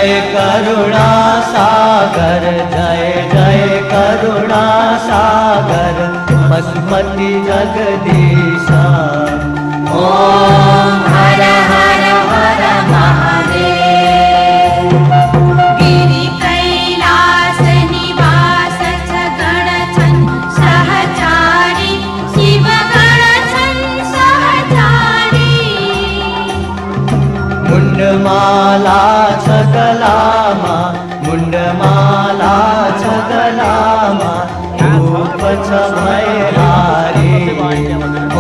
जय करुणा सागर जय जय करुणा सागर मसमति जगदीशा ओम हर हर हर महादेव गिरि कैलास निवास गण छन् सहचारी शिव गण छन् सहचारी मुंडमाला छगलामा मुंडमाला छगलामा रूप छ भयहारी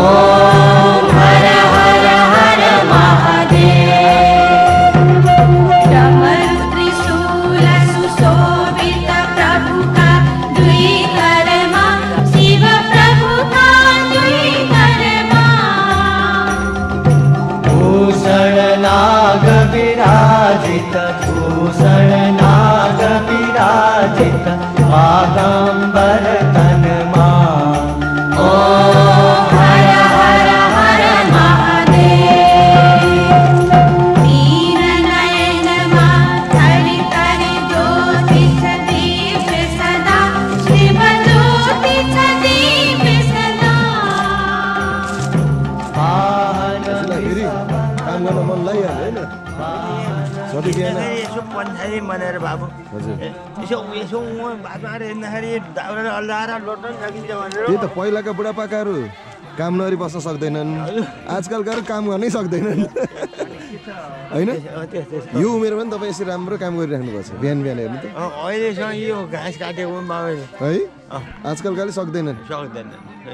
ओम हर हर हर महादेव डमरु त्रिशूल सुशोभित प्रभु का दुई करमा शिव प्रभु का दुई करमा भूषण नाग विराजित भूषण नाग विराजित मागंबर तनमा ओम हर हर हर महादेव दीन नयन माधरि करे ज्योति दीप सदा शिव ज्योति दीप सदा काम गर्न मन लागिहाल्यो होइन यसो पन्छाइ मनाएर बाबु यसो यसो बाटोहरू हेर्दाखेरि दाउरा अल्लाएर लोट्न सकिन्छ भनेर त्यही त पहिलाका बुढापाकाहरू काम नगरी बस्न सक्दैनन् आजकलकाहरू काम गर्नै सक्दैनन् होइन यो उमेरमा पनि तपाईँ यसरी राम्रो काम गरिराख्नु भएको छ बिहान बिहान हेर्नु त अहिलेसँग यो घाँस काटेको बाबुले है आजकलकाले सक्दैनन्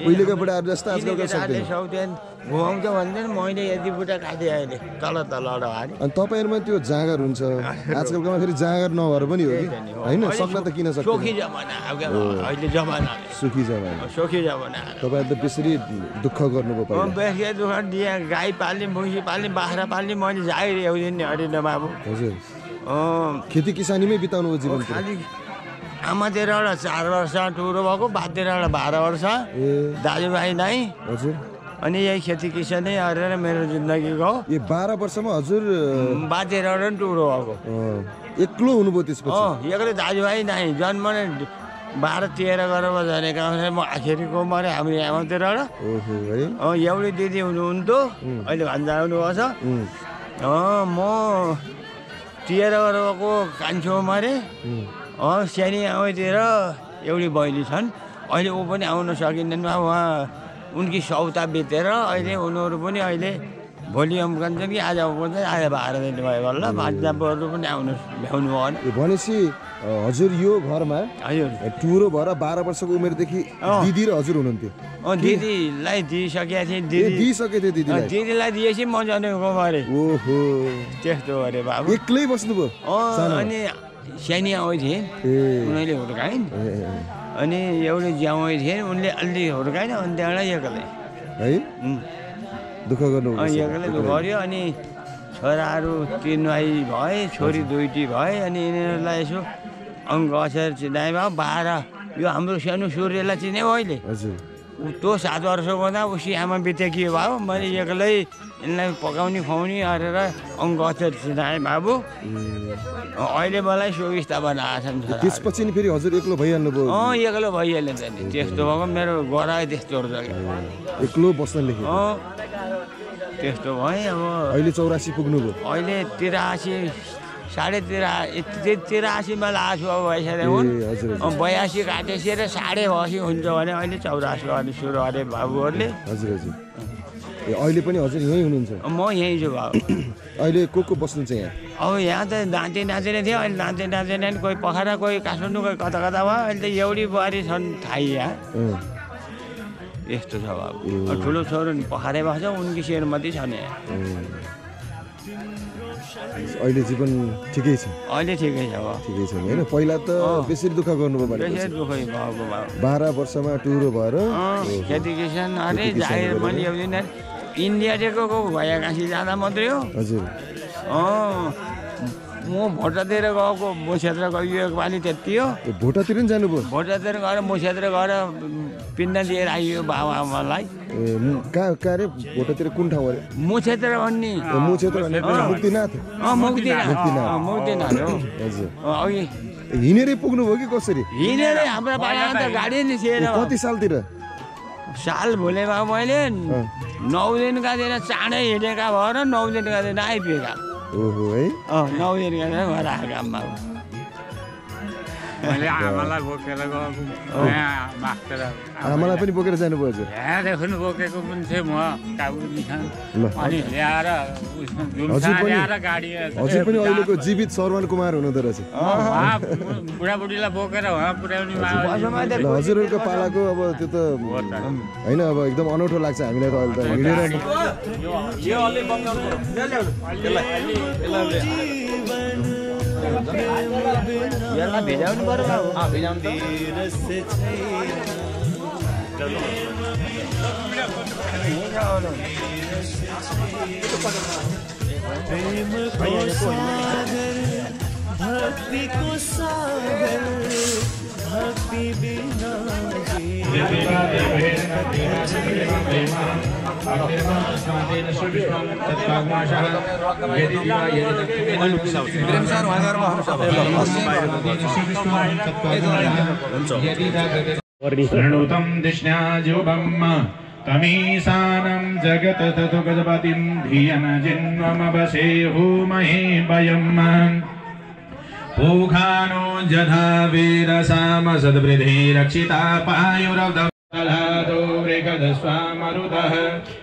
उहिलेका बुढाहरू जस्तो आजकलका सक्दैन घुमाउँछ भन्छन् मैले यति बुढा काटेँ अहिले तल तलबाट हालेँ अनि तपाईँहरूमा त्यो जाँगर हुन्छ आजकलकोमा फेरि जाँगर नभएर पनि हो कि होइन सक्न त किन सक्छ सोखी जमाना अहिले जमाना सुखी जमाना सोखी जमाना तपाईँहरू त बेसरी दुःख गर्नुभयो पहिला बेसी दुःख दिए गाई पाल्ने भैँसी पाल्ने बाख्रा पाल्ने मैले जागिर ल्याउँदिनँ अरे न बाबु हजुर खेती किसानीमै बिताउनु जीवन खालि आमातिरबाट 4 वर्ष टुरो भएको बातेरबाट 12 वर्ष दाजुभाइ नै हजुर अनि यही खेती किसानै गरेर मेरो जिन्दगी गयो ए 12 वर्षमा हजुर बातेरबाट टुरो भएको एक्लो हुनुभयो त्यसपछि एक्लै दाजुभाइ नै जन्म नै 12-13 गरेर जनेका म आखिरीको मरे हाम्रो आमातिरबाट एउटै दिदी हुनुहुन्थ्यो अहिले भन्दा आउनुभएको छ म 13 गरेको कान्छो मरे सानी आमातिर एउटी बहिनी छन् अहिले ऊ पनि आउन सकिँदैन उहाँ उनकी सौता बितेर अहिले उनीहरू पनि अहिले भोलि आउँछन् कि आज आउँछ आज 12 दिन भयो होला भान्जाहरू पनि आउनु भ्याउनु भएन भनेपछि हजुर यो घरमा हजुर टुरो भएर 12 वर्षको उमेरदेखि दिदी र हजुर हुनुहुन्थ्यो दिदीलाई दिइसकेको थिएँ दिइसकेको थियो दिदीलाई दिएपछि म जनेको मरे ओहो त्यस्तो अरे बाबु एक्लै बस्नुभयो अनि सानी आउँदै थिए उनीहरूले हुर्काइन् अनि एउटै ज्याउँ थिए उनले अलि हुर्काएन अनि त्यहाँबाट एक्लै है दुःख गर्नु एक्लै दुःख गर्यो अनि छोराहरू 3 भाइ भए छोरी 2टी भए अनि यिनीहरूलाई यसो अङ्क अक्षर चिनाए भयो 12 यो हाम्रो सानो सूर्यलाई चिने अहिले हजुर त्यो 7 वर्षको हुँदा उसी आमा बितेकी भयो मैले एक्लै यिनलाई पकाउने खुवाउने गरेर अङ्क अक्षर चिनाएँ बाबु अहिले मलाई सुविस्ता बनाएछन् त्यसपछि नि फेरि हजुर एक्लो भइहाल्नु भयो एक्लो भइहाल्यो त नि त्यस्तो भएको मेरो गराए त्यस्तो एक्लो बस्न लेखे त्यस्तो भएँ अब अहिले 84 पुग्नुभयो अहिले 83 मा लाग्छु अब भइसक्यो 82 काटेपछि र 80 हुन्छ भने अहिले 84 गर्ने सुरु गरे बाबुहरूले हजुर हजुर अहिले पनि हजुर यहीँ हुनुहुन्छ म यहीँ छु बाबु अहिले को बस्नुहुन्छ यहाँ अब यहाँ त नाचे नाचेर थियो अहिले नाचे नाचेन कोही पखरा कोही काठमाडौँ कोही कता कता भयो अहिले त एउटी बुहारी छन् थाहै यहाँ यस्तो छ बाबु ठुलो छोरो पखारे भएको छ उनकी श्रीमती छ नि अहिले जीवन ठिकै छ अहिले ठिकै छ ठिकै छ हैन पहिला त बेसी दुःख गर्नुभयो भने बेसी दुःख भएको 12 वर्षमा टुरो भएर खेती किसान अरे जागिर मैले एउदिन इन्डिया डेको भया काशी जाँदा मात्रै हो हजुर म भोटातिर गएको म क्षेत्र गइयो एकपालि त्यति हो भोटातिर नि जानुभयो भोटातिर गएर म क्षेत्र गएर पिण्ड दिएर आइयो बाबा आमालाई कहाँ रे भोटातिर कुन ठाउँ अरे म क्षेत्र भन्ने म क्षेत्र भने मुक्तिनाथ मुक्तिनाथ हो हजुर अघि हिँडेरै पुग्नुभयो कि कसरी हिँडेर हाम्रो बाबा त गाडी निस्किएर कति सालतिर साल भुलेमा मैले 9 दिनका दिन चाँडै हिँडेका भएर 9 दिनका दिन आइपुगेका ओहो है 9 दिनका दिन घर आएको गाममा मैले आमालाई बोकेर गएको आमालाई पनि बोकेर जानुभयो हजुर यहाँदेखि बोकेको पनि थिएँ म काबुदेखि अनि ल्याएर उसमा गाडी हजुर पनि अहिलेको जीवित श्रवण कुमार हुनुहुँदो रहेछ बुढाबुढीलाई बोकेर उहाँ पुर्याउने हजुरहरूको पालाको अब त्यो त होइन अब एकदम अनौठो लाग्छ हामीलाई त अहिले त यसलाई भिजाउनु पर्यो भक्ति को सागर भक्ति बिना शृणुतं दिष्ण्याजुबं तमीसानं जगत ततो गजपतिं धियन जिन्वमवसेहुमहे वयम् पूखानो जधा वीरसाम सद्वृद्धि रक्षिता पायुरब्दलादो वृकदस्वामरुतः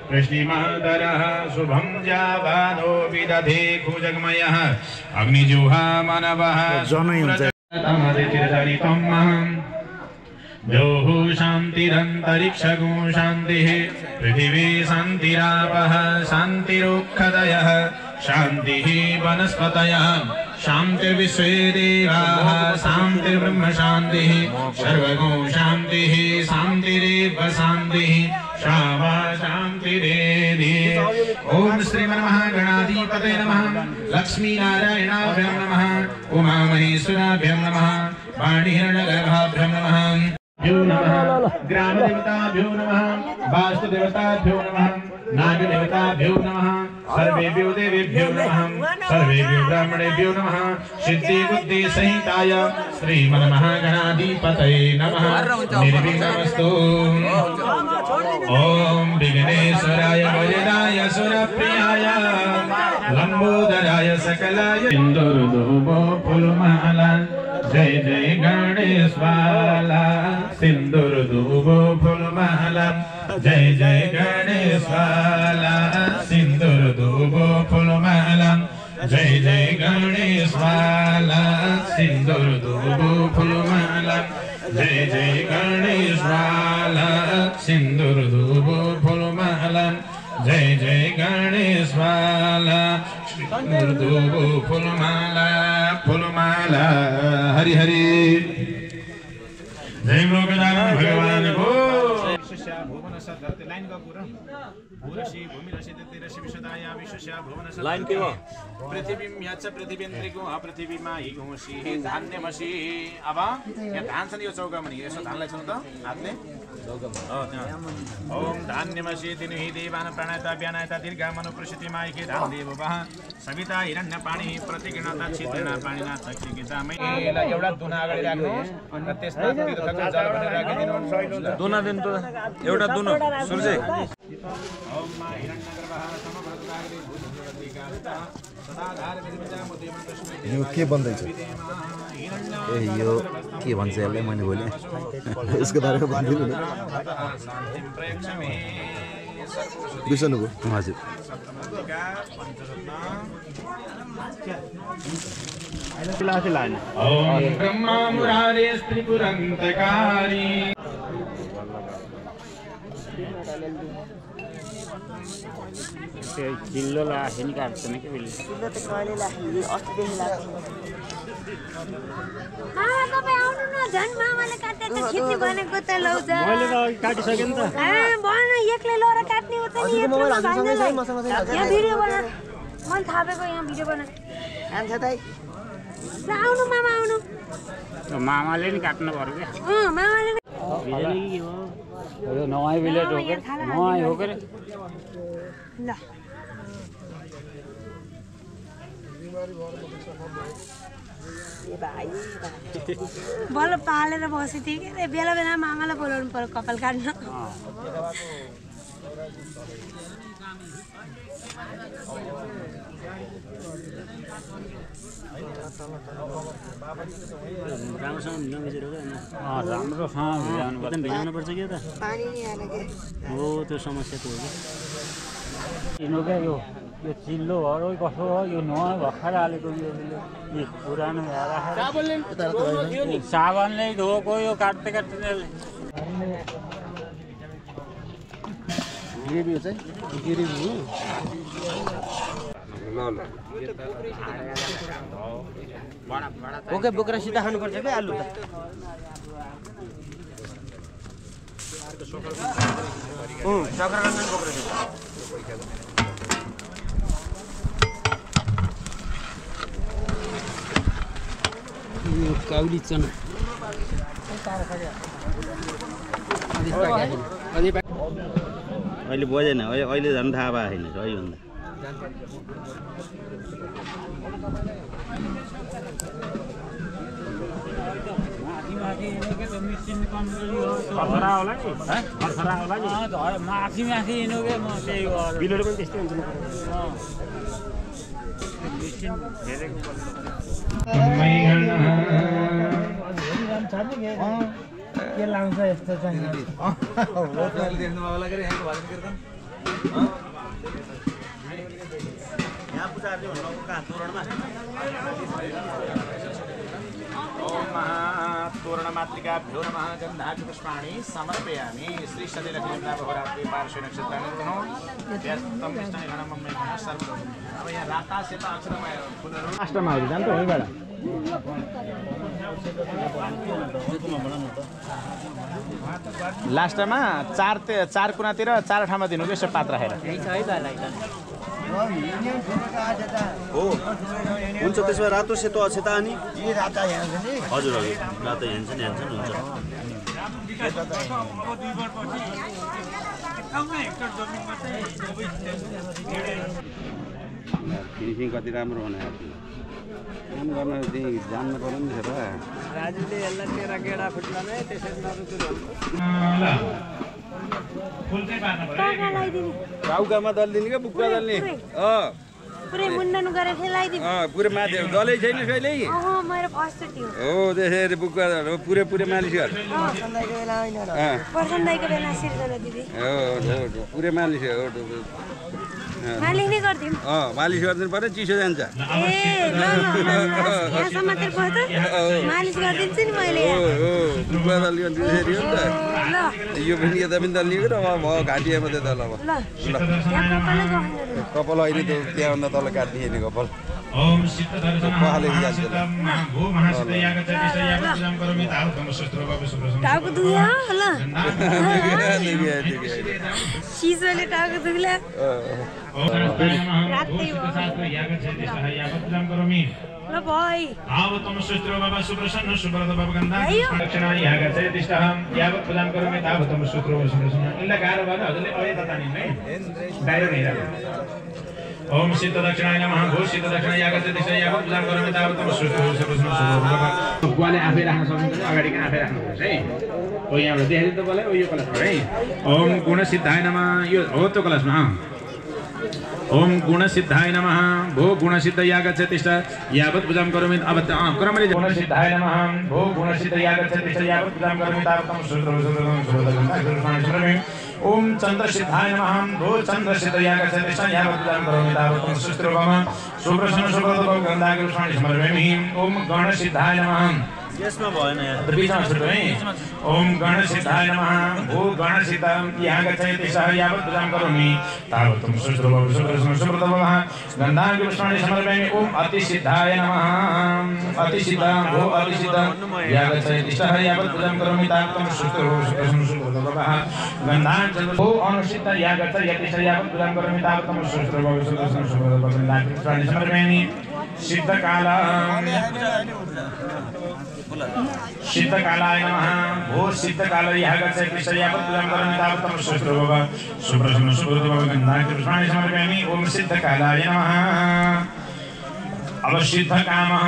कृष्णिमातरः शुभं जावानो विदधे खुजगमयः अग्निजुहा मनवः द्योः शान्तिरन्तरिक्षगो शान्तिः पृथिवी शान्तिरापः शान्तिरुक्षदयः शान्तिः वनस्पतयः शान्तिर्विश्वे देवाः शान्तिर्ब्रह्म शान्तिः सर्वगो शान्तिः शान्तिरेव शान्तिः शावा शान्तिरेधि ॐ श्रीमन्महागणाधिपतये नमः लक्ष्मीनारायणाभ्यां नमः उमामहेश्वराभ्यां नमः वाणिहिरण्यगर्भाभ्यां नमः ग्रामदेवताभ्यो नमः वास्तुदेवताभ्यो नमः नागदेवताभ्यो नमः सर्वेभ्यो देवेभ्यो नमः सर्वेभ्यो ब्राह्मणेभ्यो नमः सिद्धि बुद्धि सहिताय श्रीमन्महागणाधिपतये नमः निर्विघ्नमस्तु ॐ विघ्नेश्वराय वरदाय सुरप्रियाय लंबोदराय सकलाय सिंदूरधूपो फूलमाला जय जय गणेश वाला सिंदूरधूपो फूलमाला जय जय गणेश वाला सिंदूरधूपो फूलमाला जय जय गणेश वाला सिंदूरधूपो फूलमाला जय जय गणेश वाला सिंदूरधूपो फूलमाला जय जय गणेश वाला सिंदूरधूपो फूलमाला फूलमाला हरि हरि जय लोकनाथ भगवान को लाइन के हो पृथ्वी याच पृथ्वीन्द्रिको अपृथ्वीमा हिघोसी धान्यमसी अब यहाँ धान छ नि यो चौकामा नि यसो धानलाई छौँ त हातले ओम धान्यमसी तिनुहि देवान प्राणायता व्यानायता दीर्घामनु प्रसिद्धिमा इके धान देव वह सविता हिरण्य पाणी प्रतिगणता छिद्रणा पाणीना चक्रिकितामै एउटा दुना अगाडि राख्नु र त्यसमा तीर्थको जल भरेर राखिदिनु दुना दिन त एउटा दुनो सुर्जे ओम मा हिरण्यगर्भः समभद्राग्रे भूतभूतिकारितः सदाधार विद्विजा मुदिमन तस्मै यो के बन्दैछ ए यो के भन्छ यसलाई मैले बोले यसको बारेमा भनिदिनु न बिर्सनु भयो हजुर ओम ब्रह्मा मुरारे त्रिपुरन्तकारी किल्लो लाग्यो नि काट्दैन कि बिल्लो किल्लो त कहिले लाग्यो अस्तिदेखि लाग्छ तपाईँ आउनु न झन् मामाले काट्दै त खिच्ने भनेको त लौज मैले त काटिसकेँ नि त भन एक्लै लौरा काट्ने हो त नि यहाँ भिडियो बना मैले थापेको यहाँ भिडियो बना आन्छ दाइ आउनु मामा आउनु मामाले नि काट्नु पर्यो क्या मामाले यो नवाई भिलेज हो के नवाई हो के ल बल्ल पालेर बसेको थिएँ कि बेला बेला मामालाई बोलाउनु पर्यो कपाल काट्न राम्रोसँग भिजाउनु पर्छ क्या त पानी नि आएन के हो त्यो समस्या त हो कि यिनीहरू क्या यो चिल्लो हो कसो हो यो नयाँ भर्खर हालेको यो पुरानो साबनले धोएको यो काट्दै काट्दै ग्रेभी चाहिँ ग्रेभी हो ओके बोकेर सिधा खानुपर्छ क्या आलु त चक्रानन्द बोकेर काउली चना अहिले बजेन अहिले झन् थाहा भयो होइन सबैभन्दा माथि माथि हिँड्नु के म त्यही बिलोले पनि त्यस्तै हुन्छ मिसिन हेरेको के लाउँछ यस्तो चाहिँ तोरणमातृकाभ्यो नमः गन्धापुष्पाणि समर्पयामि श्री सलिलक्ष्मीनाभवरात्रि पार्श्वे नक्षत्रानुगुणो व्यस्तं विष्णुने घनमम्मे घन सर्व अब यहाँ राता सेता अक्षरमा फुलहरू लास्टमा हो जान्छ होइन लास्टमा चार कुनातिर चार ठाउँमा दिनु कि पात राखेर हो हुन्छ त्यसमा रातो सेतो अक्षता अनि हजुर हजुर रातो हेन्छन् हुन्छ फिनिसिङ कति राम्रो हुने काम गर्न चाहिँ जान्नु पर्यो नि र राजुले यसलाई तेरा गेडा फुट्ला नै त्यसरी नरुकुरो टाउकामा दल्दिने क्या बुक्का दल्ने पुरै मुन्डन गरेर खेलाइदिनु पुरै माथि दलै छैन कहिले मेरो फर्स्ट थियो हो त्यसरी बुक्का पुरै मालिस गर पर्सन्दाइको बेला सिर्जना दिदी पुरै मालिस मालिस नै गर्दिम मालिस गरिदिनु पर्यो चिसो जान्छ ए ल यहाँ समातेर पस्छ मालिस गरिदिन्छु नि मैले बुक्का दल्यो भने त्यसरी हो नि ल त यो पनि यता पनि दल्ने र अब घाँटिया मात्रै दल अब कपाल अहिले त त्यहाँभन्दा तल काट्ने नि कपाल ओम सिद्धदर्शनः भूमहासिद्धयागच्छति करोमि तावतं शस्त्रभावे सुप्रसन्न टाउको दुख्यो ल शिशुले टाउको दुख्ला रातै करोमि ल भाइ तावतं शस्त्रभावे सुप्रसन्न सुब्रतभावे गन्धा दक्षिणाय यागच्छति यावत् पूजां करोमि तावतं शस्त्रभावे सुप्रसन्न इल्ला गाह्रो भएन हजुरले अय त तानिनु है डाइरेक्ट हेरेर ओम सिद्ध दक्षिणाय नमः भू सिद्ध दक्षिणाय यागच्छति यावत् पूजां करोमि तावतं शस्त्रभावे सुप्रसन्न गुवाले आफै राख्न सक्नुहुन्छ अगाडि किन आफै राख्नुपर्छ है ओ यहाँबाट देखाइदिनु त बोले ओ यो कलशमा है ओम गुण सिद्धाय नमः यो हो त्यो कलशमा ओम गुण सिद्धाय नमः भो गुण सिद्ध यागच्छति यावत् पूजां करोमि अब क्रमले गुण सिद्धाय नमः भो गुण सिद्ध यागच्छति यावत् पूजां करोमि तावतं शस्त्रभावे ओम चंद्र सिद्धाय नमः भो चंद्र सिद्ध यागच्छति यावत् पूजां करोमि तावतं शस्त्रभावे सुप्रसन्न सुब्रतभावे गन्धाकृष्णाणि समर्पयामि ओम गण सिद्धाय नमः यसमा भएन यार बीचमा छुट्यो है ओम गणसिद्धाय नमः भो गणसिद्ध यागच्छति यावत् पूजां करोमि तावतं शस्त्रभावे सुप्रसन्न सुब्रतभावे गन्धाकृष्णाणि समर्पयामि ओम अतिसिद्धाय नमः अतिसिद्ध भो अतिसिद्ध यागच्छति यावत् पूजां करोमि तावतं शस्त्रभावे सुप्रसन्न सुब्रतभावे गन्धाकृष्णाणि भो अनुसिद्ध यागच्छति यावत् पूजां करोमि तावतं शस्त्रभावे सुप्रसन्न सुब्रतभावे गन्धाकृष्णाणि समर्पयामि सिद्धकाल सिद्धकालाय नमः भो सिद्धकाल यहाँ गच्छ कृष्ण यावत् पूजां करोमि तावत् तम सुप्रभव सुप्रसन्न सुप्रभव गन्धानि पुष्पाणि समर्पयामि ओम सिद्धकालाय नमः अब सिद्धकामः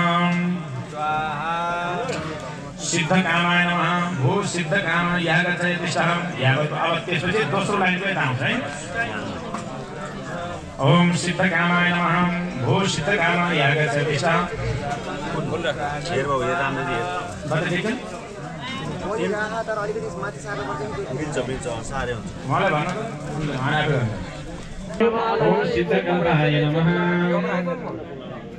सिद्धकामाय नमः भो सिद्धकाम यहाँ गच्छ कृष्ण यावत् अब त्यसपछि दोस्रो लाइन पनि आउँछ है ओम सिद्धकामाय नमः भो सिद्धकाम यहाँ गच्छ कृष्ण शेरबाबु यहाँ राम्ररी मिल्छ साह्रै हुन्छ मलाई भन्नु ओम सिद्धकामाय नमः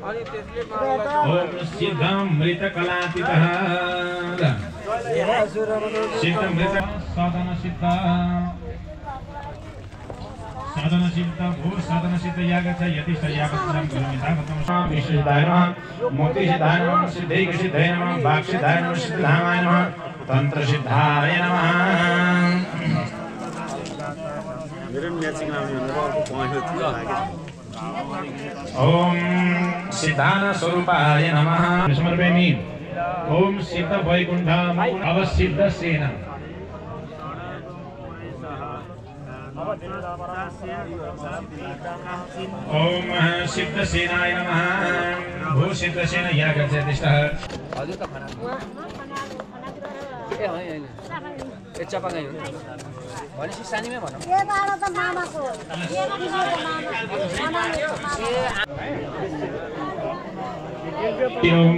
ओम सिद्धमृतकलातीतः सिद्धमृत साधन सिद्ध भू साधन सिद्ध यागच्छ यतिष्ठ यागच्छं करोमि तावत्तं विशुद्धाय नमः मोक्ति सिद्धाय नमः सिद्धैक सिद्धाय नमः वाक् सिद्धाय नमः सिद्धधामाय नमः तन्त्र सिद्धाय नमः मेरो म्याचिङ आउने भनेर अर्को पॉइन्ट लाग्यो ओम सिद्धान स्वरूपाय नमः समर्पयामि ओम सिद्ध वैकुण्ठ अवसिद्ध सेना ओम सिद्ध सेनाय नमः भू सिद्ध सेना यहाँ गच्छ तिष्ठः हजुर त खाना ए हैन ए चपागाई हो भनेपछि सानीमै भनौँ ए बाडा त मामाको ए किसिमको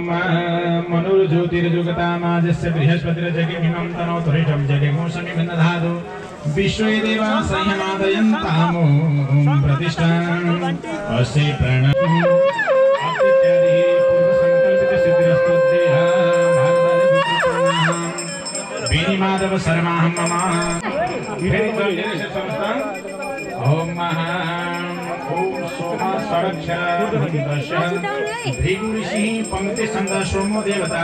मामा मनुर्ज्योतिर्जुगतामाजस्य बृहस्पतिर्जगिमिमं तनोतुरिषं जगिमोषमि गन्धधातु विश्वे देवा संयमादयन्तामो प्रतिष्ठाम् अस्य प्रणम् अत्यादि पूर्वसङ्कल्पित सिद्धिरस्तुद्देहा विनिमाधव शर्माहं मम ओम महा ओम सोमा सड़क्षरस्य भृगुऋषि पंक्ति छन्द सोमो देवता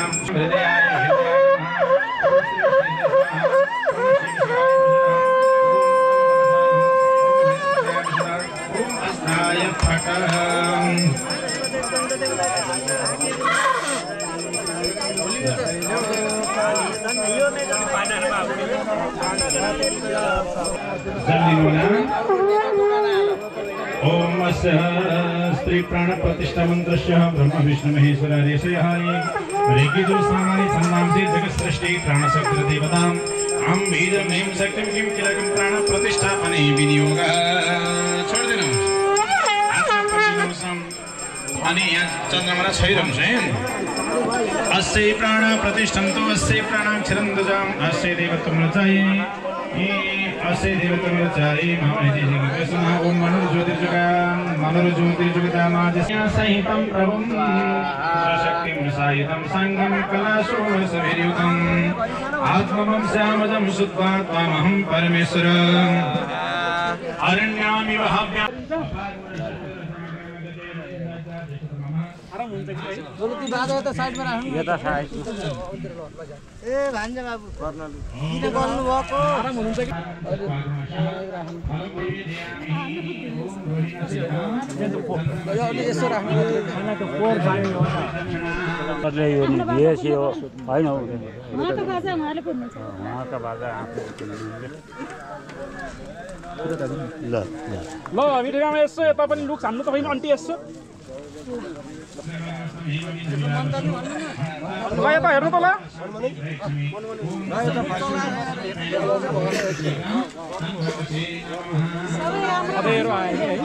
ओम स्त्री प्राण प्रतिष्ठा मंत्रस्य ब्रह्म विष्णु महेश्वर ऋषयः ऋग्यजु सामानि छन्दांसि जगत् सृष्टि प्राण शक्ति देवताम् अहं बीजं ह्रीं शक्तिं किं किलकं प्राण प्रतिष्ठापने विनियोग छोड्दिनु अनि यहाँ चन्द्रमा छैरौँ चाहिँ अस्य प्राण प्रतिष्ठन्तु अस्य प्राणाक्षरं दजाम् अस्य देवत्वं रचाये अस्य देवत्वं रचाये महामहिषिः ओम मनोर्ज्योतिर्जुगतामाजस्य सहितं प्रभुं शक्तिं सायुधं साङ्गं कलाशोणसभिर्युतम् आत्ममं श्यामजं शुद्धात्मामहं परमेश्वर अरण्यामिव हव्याम् बोलती बात हो तो साइड में राख्नु यता साइड ए भान्जा बाबु किन गर्नु भएको आराम हुनुहुन्छ कि अहिले यसो राख्नु खानाको पोर बानी हो सरले यो नि बेसी हो हैन हो उहाँको बाजा उहाँले पुग्नुहुन्छ उहाँको बाजा आफू ल ल भिडियोमा यसो यता पनि लुक हान्नु त होइन अन्टी यसो ल यता हेर्नु त ल अँधेरो आयो है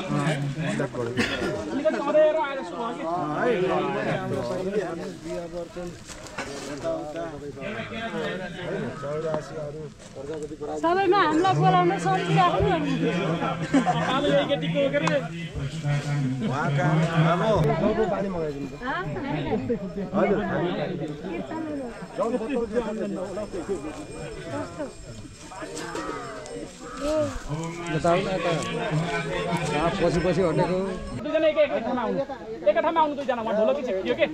सबैमा हामीलाई बोलाउन सोचिराख्नु पछि पछि हटेको दुईजना एकै ठाउँमा आउनु एकै ठाउँमा आउनु दुईजना म ढोलकी छियो के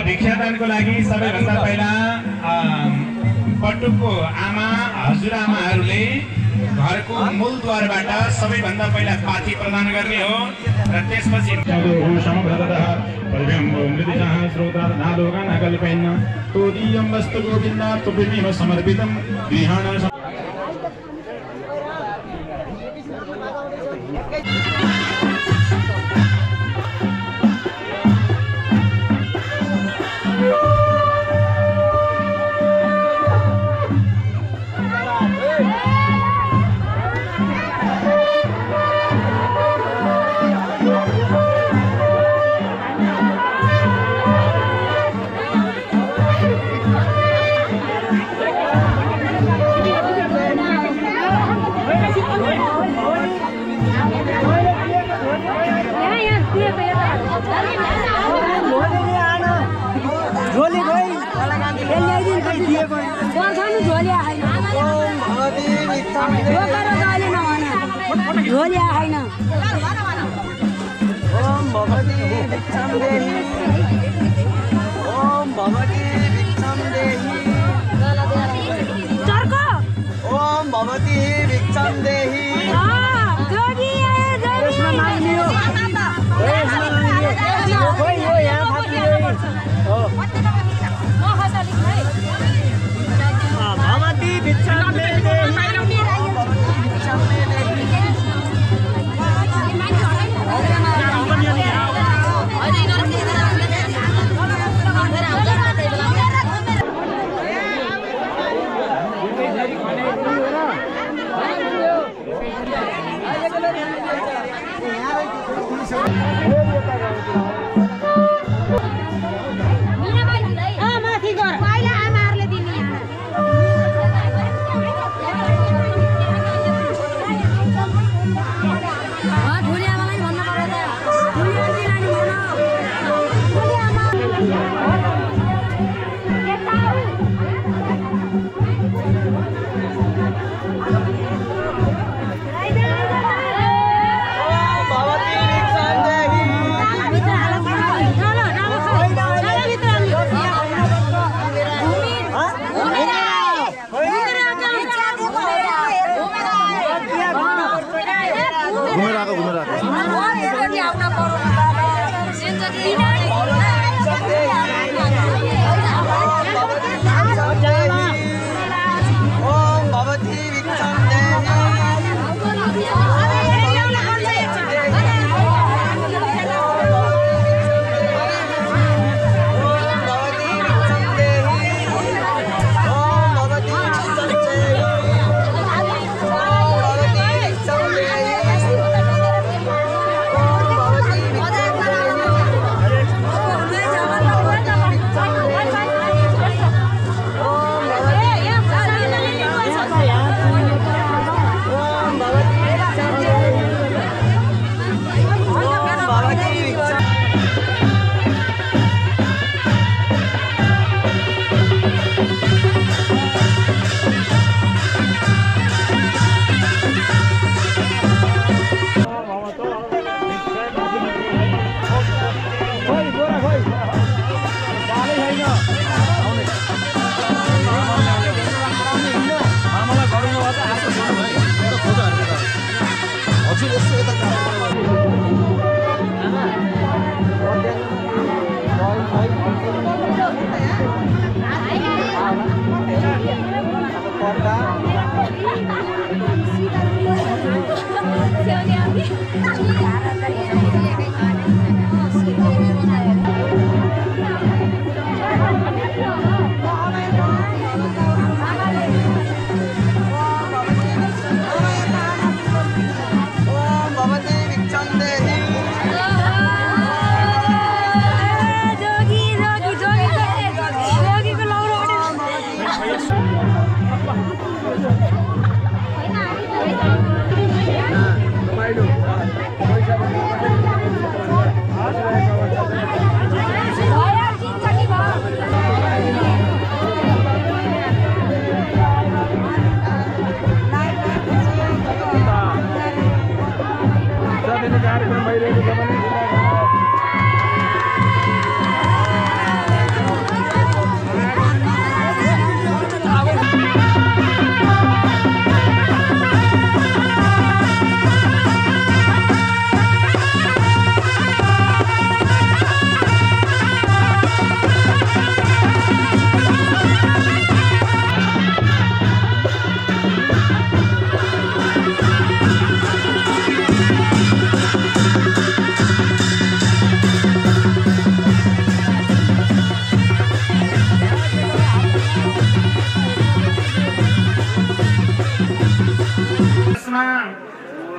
भिक्षादानको लागि सबैभन्दा पहिला पटुकको आमा हजुरआमाहरूले घरको मूलद्वारबाट सबैभन्दा पहिला पाथी प्रदान गर्ने हो र त्यसपछि समर्पितम गृहण ओम भगवती भिक्षम देहि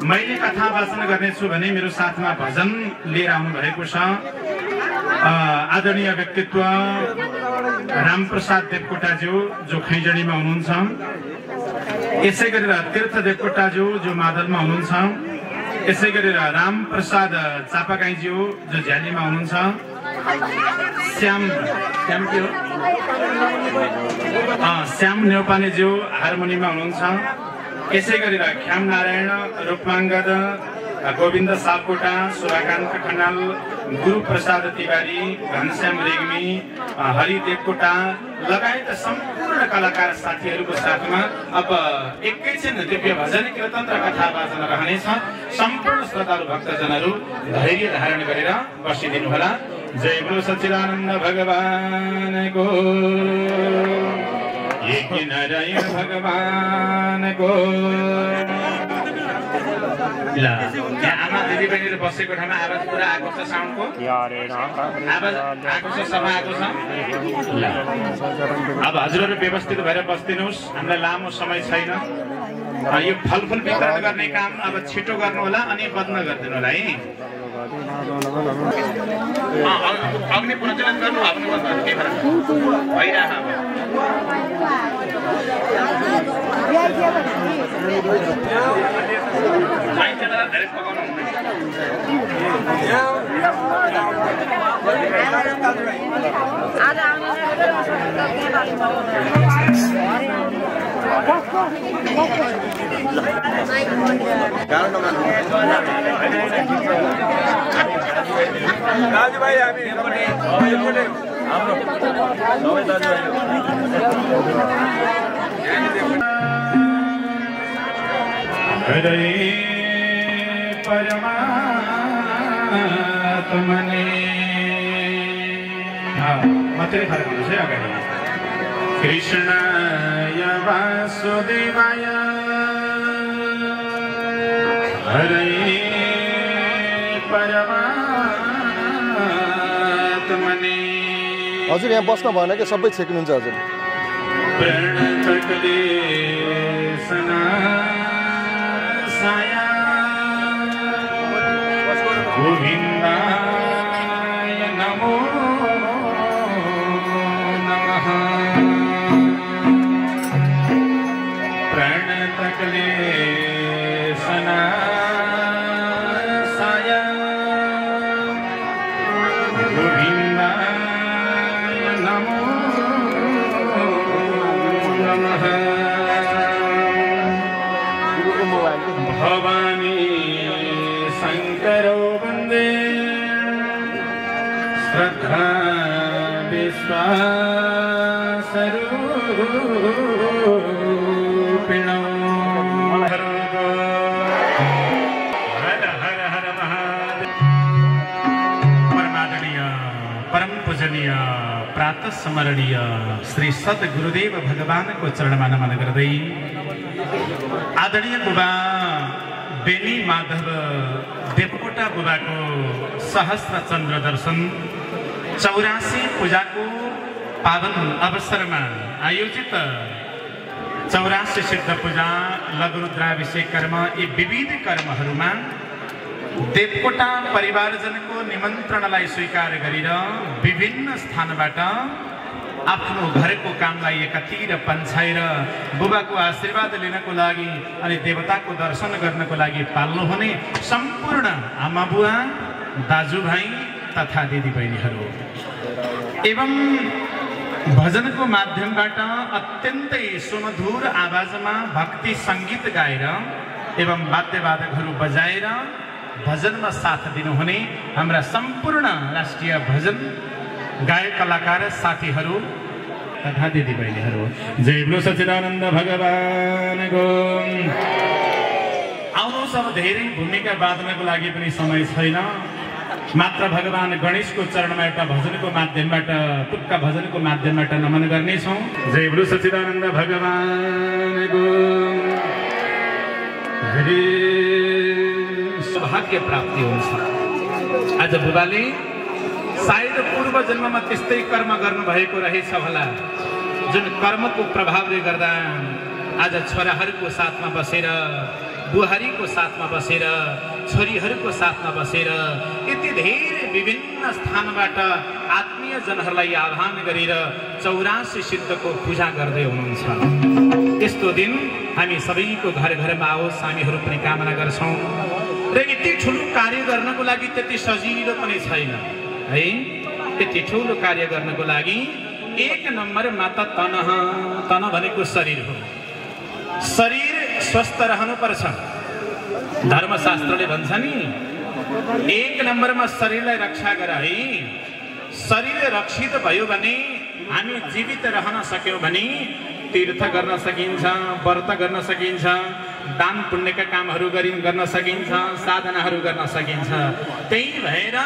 मैले कथा वाचन गर्नेछु भने मेरो साथमा भजन लिएर आउनु भएको छ आदरणीय व्यक्तित्व रामप्रसाद देवकोटाज्यू जो खैजडीमा हुनुहुन्छ, यसै गरेर तीर्थ देवकोटाज्यू जो मादलमा हुनुहुन्छ, यसै गरेर रामप्रसाद चापागाईज्यू जो झ्यालीमा हुनुहुन्छ, श्याम नेउपानेज्यू हार्मोनीमा हुनुहुन्छ, यसै गरेर ख्याम नारायण रूपमाङ्गद गोविन्द सापकोटा सुराकान्त खनाल गुरु प्रसाद तिवारी घनश्याम रेग्मी हरि देवकोटा लगायत सम्पूर्ण कलाकार साथीहरूको साथमा अब एकैछिन दिव्य भजन कीर्तन र कथा वाचन रहनेछ। सम्पूर्ण श्रद्धालु भक्तजनहरू धैर्य धारण गरेर बसिदिनु होला। जय बोलो सच्चिदानन्द भगवानको, एक नारायण भगवानको। आमा दिदी बहिनीहरू बसेको ठाउँमा आवाज पुरा आएको छ, साउन्डको आवाज आएको छ, सभा आएको छ। अब हजुरहरू व्यवस्थित भएर बस्दिनुहोस्, हामीलाई लामो समय छैन। यो फलफुल वितरण गर्ने काम अब छिटो गर्नु होला अनि बन्द गरिदिनु होला है। अग्नि प्रज्वलन गर्नु आफ्नो के फरक भइरह मान्छेलाई धेरै पकाउनु दाजुभाइ हामी हाम्रो सबै दाजुभाइ हृदय परमात्मने मात्रै फरक हुन्छ है अगाडि कृष्णाय वासुदेवाय हृदय परमात्मने। हजुर यहाँ बस्न भएन कि सबै छेक्नुहुन्छ हजुर। प्रणतकले सनासाया गोविन्दाय नमो नमः। प्रणतकले सनासाया गोविन्दाय नमो नमः। भवानी शङ्करो वन्दे श्रद्धा विश्वासरूपिणो। हर हर हर महादेव। परमादरणीय परम पूजनीय प्रातः स्मरणीय श्री सद्गुरुदेव भगवानको चरणमा नमन गर्दै आदरणीय बुबा बेनी माधव देवकोटा बुबाको सहस्त्र चन्द्र दर्शन 84 पूजाको पावन अवसरमा आयोजित 84 सिद्ध पूजा लघुरुद्राभिषेक कर्म यी विविध कर्महरूमा देवकोटा परिवारजनको निमन्त्रणलाई स्वीकार गरेर विभिन्न स्थानबाट आफ्नो घरको कामलाई एकतिर पन्छाएर बुबाको आशीर्वाद लिनको लागि अनि देवताको दर्शन गर्नको लागि पाल्नुहुने सम्पूर्ण आमा बुवा दाजुभाइ तथा दिदीबहिनीहरू एवं भजनको माध्यमबाट अत्यन्तै सुमधुर आवाजमा भक्ति सङ्गीत गाएर एवं वाद्यवादकहरू बजाएर भजनमा साथ दिनुहुने हाम्रा सम्पूर्ण राष्ट्रिय भजन गायक कलाकार साथीहरू तथा दिदीबहिनीहरू जय बोलो सच्चिदानन्द भगवानको। आउनुहोस् अब धेरै भूमिका बाँध्नको लागि पनि समय छैन, मात्र भगवान गणेशको चरणमा एउटा भजनको माध्यमबाट तुक्का भजनको माध्यमबाट नमन गर्नेछौँ। जय बोलो सच्चिदानन्द भगवानको। सौभाग्य प्राप्ति हुन्छ। आज बुबाले सायद पूर्व जन्ममा त्यस्तै कर्म गर्नुभएको रहेछ होला, जुन कर्मको प्रभावले गर्दा आज छोराहरूको साथमा बसेर बुहारीको साथमा बसेर छोरीहरूको साथमा बसेर यति धेरै विभिन्न स्थानबाट आत्मीय जनहरूलाई आह्वान गरेर 84 सिद्धको पूजा गर्दै हुनुहुन्छ। यस्तो दिन हामी सबैको घर घरमा आओस् हामीहरू पनि कामना गर्छौँ र यति ठुलो कार्य गर्नको लागि त्यति सजिलो पनि छैन है। यति ठुलो कार्य गर्नको लागि एक नम्बरमा त तन भनेको शरीर हो। शरीर स्वस्थ रहनुपर्छ। धर्मशास्त्रले भन्छ नि एक नम्बरमा शरीरलाई रक्षा गर है। शरीर रक्षित भयो भने हामी जीवित रहन सक्यौँ भने तीर्थ गर्न सकिन्छ, व्रत गर्न सकिन्छ, दान पुण्यका कामहरू गर्न सकिन्छ, साधनाहरू गर्न सकिन्छ। त्यही भएर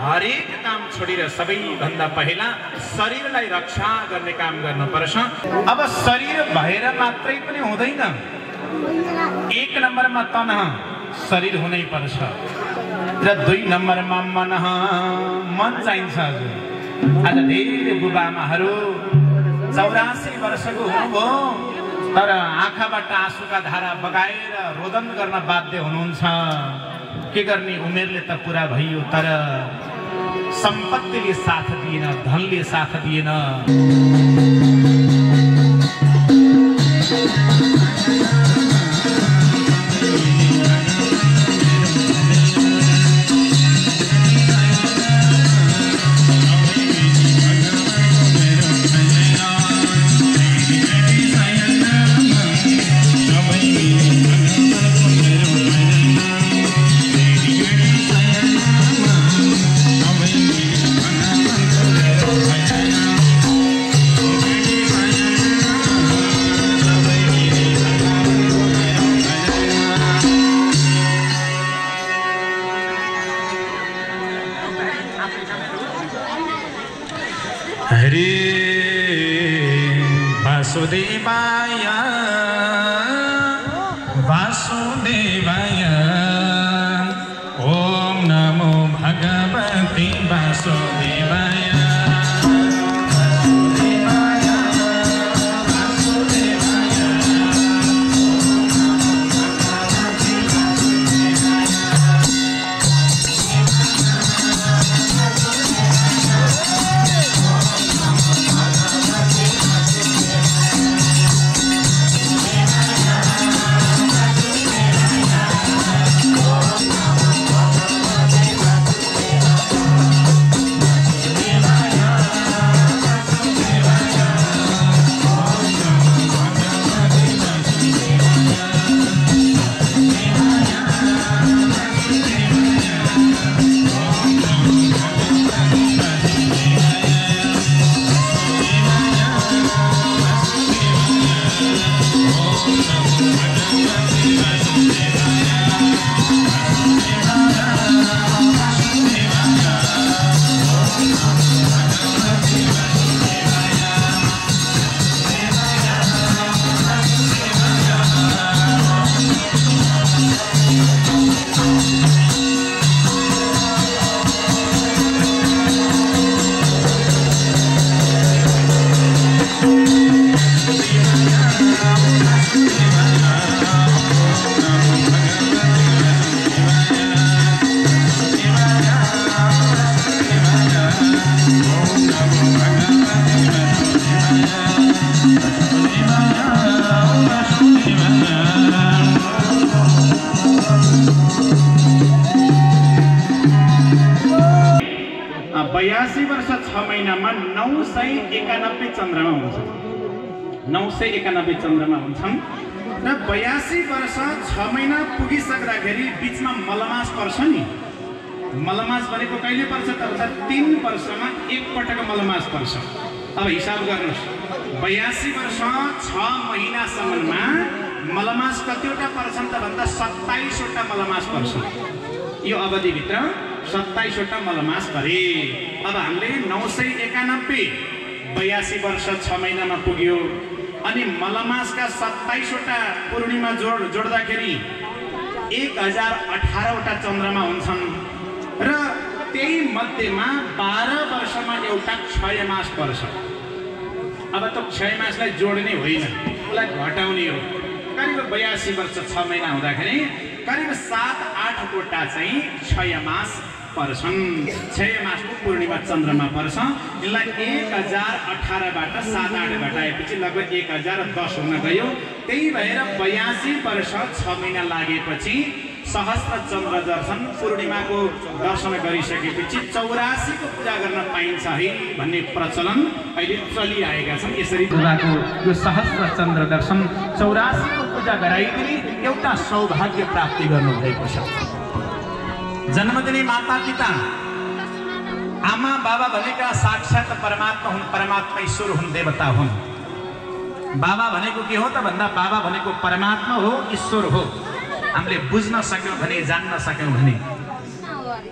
हरेक काम छोडेर सबैभन्दा पहिला शरीरलाई रक्षा गर्ने काम गर्नुपर्छ। अब शरीर भएर मात्रै पनि हुँदैन, एक नम्बरमा तन शरीर हुनै पर्छ र 2 नम्बरमा मन चाहिन्छ। आज धेरै बुबाआमाहरू 84 वर्षको हुनुभयो, तर आँखाबाट आँसुका धारा बगाएर रोदन गर्न बाध्य हुनुहुन्छ। के गर्ने, उमेरले त पुरा भइयो तर सम्पत्तिले साथ दिएन, धनले साथ दिएन। वासुदेवाय वासुदेवाय ओम नमो भगवते वासुदेवाय। चन्द्रमा हुन्छन् 991 चन्द्रमा हुन्छन् र 82 वर्ष 6 महिना पुगिसक्दाखेरि बीचमा मलमास पर्छ नि। मलमास भनेको कहिले पर्छ त 3 वर्षमा एक पटक मलमास पर्छ। अब हिसाब गर्नुस् 82 वर्ष 6 महिनासम्ममा मलमास कतिवटा पर्छन् त भन्दा 27 वटा मलमास पर्छ। यो अवधिभित्र 27 वटा मलमास गरे। अब हामीले 991 82 वर्ष 6 महिनामा पुग्यो अनि मलमासका 27 वटा पूर्णिमा जोड्दाखेरि 1018 वटा चन्द्रमा हुन्छन् र त्यही मध्येमा 12 वर्षमा एउटा क्षय मास पर्छ। अब त क्षय मासलाई जोड्ने होइन, उसलाई घटाउने हो। करिब 82 वर्ष 6 महिना हुँदाखेरि करिब 7-8 वटा चाहिँ क्षय मास पर्छन्। क्षय मासको पूर्णिमा चन्द्रमा पर्छ। यसलाई 1018बाट 7-8 घटाएपछि लगभग 1010 हुन गयो। त्यही भएर 82 वर्ष 6 महिना लागेपछि सहस्त्र चन्द्र दर्शन पूर्णिमाको दर्शन गरिसकेपछि 84 को पूजा गर्न पाइन्छ है भन्ने प्रचलन अहिले चलिआएका छन्। यसरी पूजाको यो सहस्त्र चन्द्र दर्शन 84 को पूजा गराइदिने एउटा सौभाग्य प्राप्ति गर्नु भएको छ। जन्म दिने माता पिता आमा बाबा भनेका साक्षात परमात्मा हुन्, परमात्मा ईश्वर हुन्, देवता हुन्। बाबा भनेको के हो त भन्दा बाबा भनेको परमात्मा हो, ईश्वर हो। हामीले बुझ्न सक्यौं भने, जान्न सक्यौं भने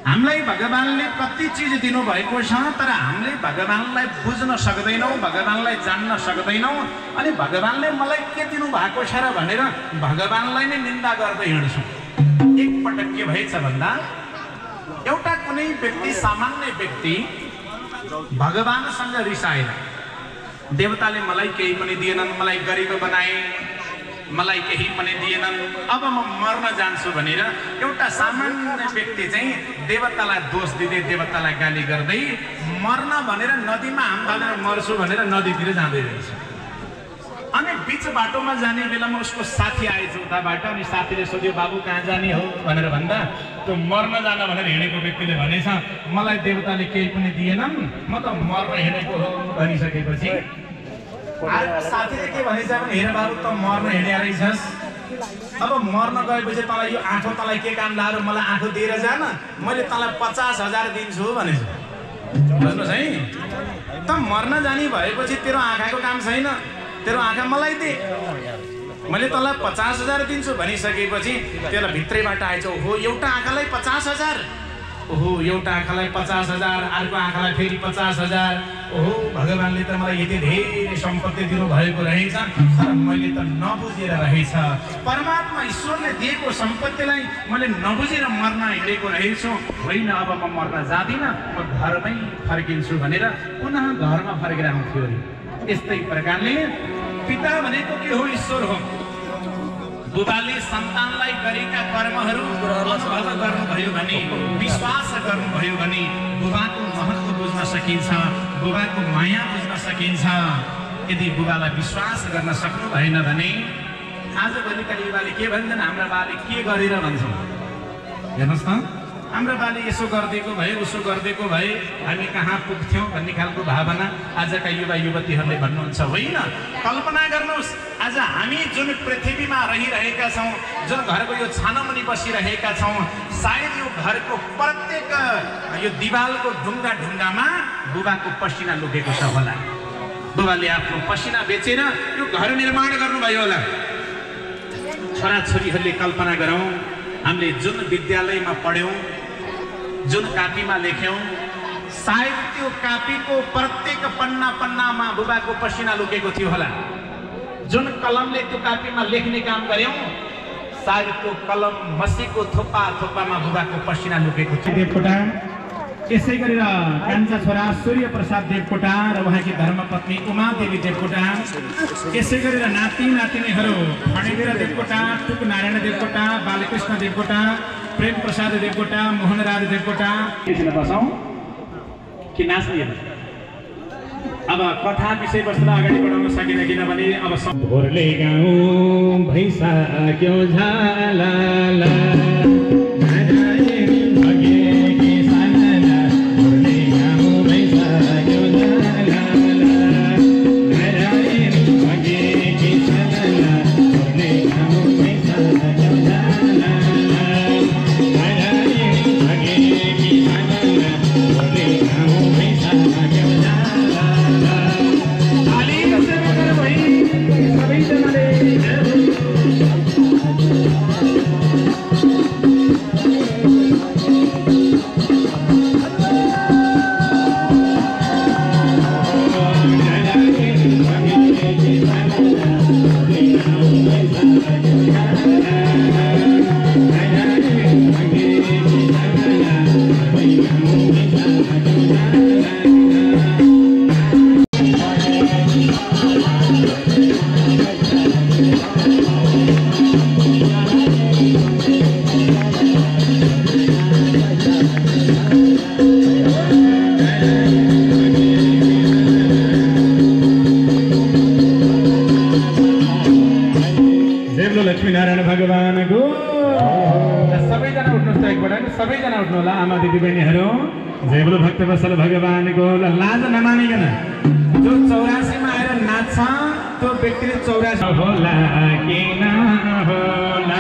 हामीलाई भगवानले कति चीज दिनु भएको छ, तर हामीले भगवानलाई बुझ्न सक्दैनौं, भगवानलाई जान्न सक्दैनौं। अनि भगवानले मलाई के दिनु भएको छ र भनेर भगवानलाई नै निन्दा गर्दै हिँड्छौं। एक पटक के भएछ भन्दा एउटा कुनै व्यक्ति, सामान्य व्यक्ति भगवानसँग रिसाएन। देवताले मलाई केही पनि दिएनन्, मलाई गरिब बनाए, मलाई केही पनि दिएनन्, अब म मर्न जान्छु भनेर एउटा सामान्य व्यक्ति चाहिँ देवतालाई दोष दिँदै देवतालाई गाली गर्दै मर्न भनेर नदीमा हाम फालेर मर्छु भनेर नदीतिर जाँदै रहेछ। अनि बीच बाटोमा जाने बेलामा उसको साथी आएछ उताबाट, अनि साथीले सोध्यो बाबु कहाँ जाने हो भनेर भन्दा त्यो मर्न जान भनेर हिँडेको व्यक्तिले भनेछ मलाई देवताले केही पनि दिएनन्, म त मर्न हिँडेको हो भनिसकेपछि साथीले के भनेछ भने हेर बाबु त मर्न हिँडे रहेछस्, अब मर्न गएपछि तँलाई यो आँखो तँलाई के काम लाएर मलाई आँखो दिएर जान, मैले तँलाई 50,000 दिन्छु भनेछ। बुझ्नुहोस् है, त मर्न जाने भएपछि तेरो आँखाको काम छैन, तेरो आँखा मलाई दे, मैले तँलाई 50,000 दिन्छु भनिसकेपछि त्यसलाई भित्रैबाट आएछ हो एउटा आँखालाई 50,000, ओहो एउटा आँखालाई 50,000, अर्को आँखालाई फेरि 50,000, ओहो भगवान्ले त मलाई यति धेरै सम्पत्ति दिनुभएको रहेछ, तर मैले त नबुझेर रहेछ, परमात्मा ईश्वरले दिएको सम्पत्तिलाई मैले नबुझेर मर्न हिँडेको रहेछु, होइन अब म मर्न जाँदिनँ, म घरमै फर्किन्छु भनेर पुनः घरमा फर्केर आउँथ्यो। यस्तै प्रकारले पिता भनेको के हो? ईश्वर हो। बुबाले सन्तानलाई गरेका कर्महरू अनुभव गर्नुभयो भने, विश्वास गर्नुभयो भने बुबाको महत्त्व बुझ्न सकिन्छ, बुबाको माया बुझ्न सकिन्छ। यदि बुबालाई विश्वास गर्न सक्नु भएन भने आजभोलिका युवाले के भन्छन्, हाम्रा बाले के गरेर भन्छौँ, हेर्नुहोस् त, हाम्रो बाले यसो गरिदिएको भए उसो गरिदिएको भए हामी कहाँ पुग्थ्यौँ भन्ने खालको भावना आजका युवा युवतीहरूले भन्नुहुन्छ। होइन, कल्पना गर्नुहोस्, आज हामी जुन पृथ्वीमा रहिरहेका छौँ, जुन घरको यो छानामुनि बसिरहेका छौँ, सायद यो घरको प्रत्येक यो दिवालको ढुङ्गा ढुङ्गामा बुबाको पसिना लुकेको छ होला। बुबाले आफ्नो पसिना बेचेर यो घर निर्माण गर्नुभयो होला। छोराछोरीहरूले कल्पना गरौँ, हामीले जुन विद्यालयमा पढ्यौँ, जुन कापीमा लेख्यौँ, सायद त्यो कापीको प्रत्येक पन्नामा बुबाको पसिना लुकेको थियो होला। जुन कलमले त्यो कापीमा लेख्ने काम गर्यौँ, सायद त्यो कलम मसीको थोपामा बुबाको पसिना लुकेको थियो। देवकोटा, यसै गरेर कान्छा छोरा सूर्य प्रसाद देवकोटा र उहाँकी धर्मपत्नी उमा देवी देवकोटा, यसै गरेर नाति नातिनीहरू फणीवीर देवकोटा, टुक नारायण देवकोटा, बालकृष्ण देवकोटा, प्रेम प्रसाद देवकोटा, मोहनराज देवकोटा। बसौँ कि नाच्ने? अब कथा विषयवस्तुलाई अगाडि बढाउन सकिन, किनभने अब भोरले गाउँ भैँसा क्यों झाला लक्ष्मीनारायण भगवानको। सबैजना उठ्नुहोस् त एकपल्ट, सबैजना उठ्नु होला आमा दिदीबहिनीहरू। जय बोलो भक्तवत्सल भगवानको। लाज नमानिकन जो 84 मा आएर नाच्छ त्यो व्यक्तिले 84 होला कि नहोला।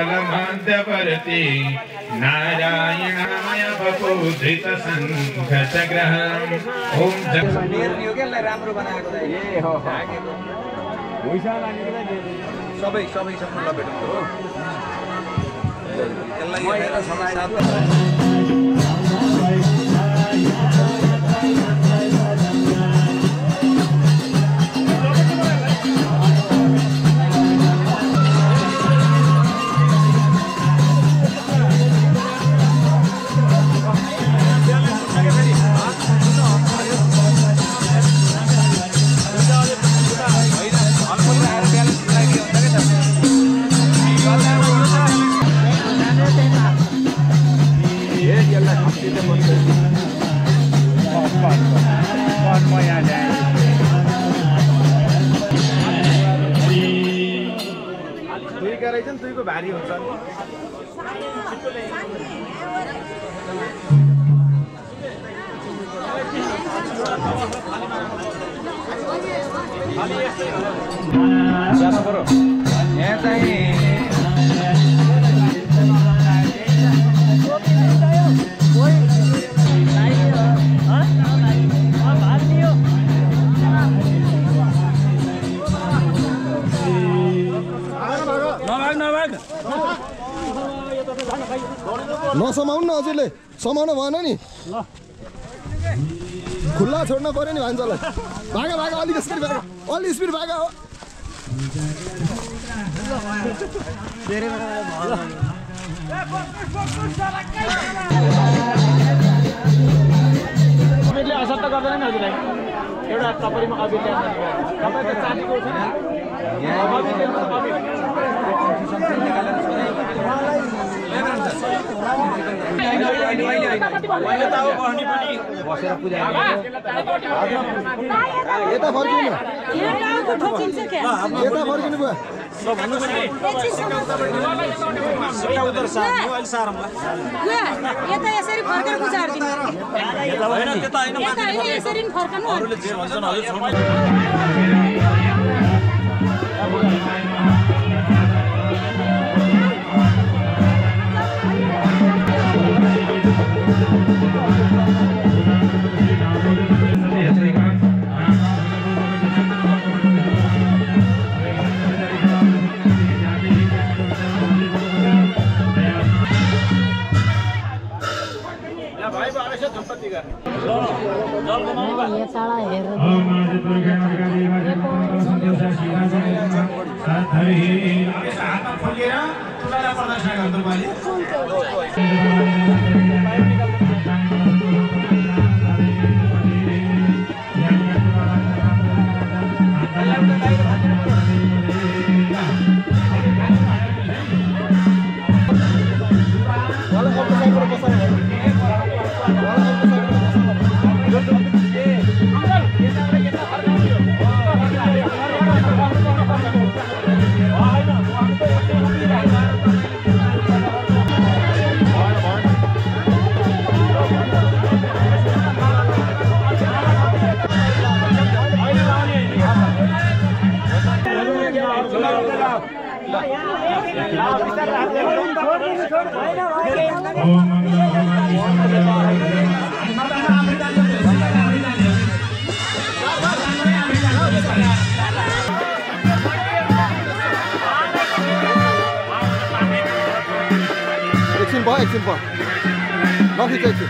मध्यवर्ती नारायणाय बपुधृत संघचग्रहम् ओम राम्रो बनाएको सबै सम्म लपेट्नु हो दुईको भारी हुन्छ जानु पर्यो यहाँ चाहिँ नसमाउनु न हजुरले समाउनु भएन नि खुल्ला छोड्न पर्यो नि भान्सालाई भागा भागा अलिक स्पिड भागा अलि स्पिड भागा हो असर त गर्दैन नि हजुरलाई एउटा टपरीमा अबिर ल्याएर तपाईको चाँदीको छ यता फर्किनु भयो यता यसरी फर्केर बुझार्दिनु यसरी फर्कनु एकछिन भयो नखिच एकछिन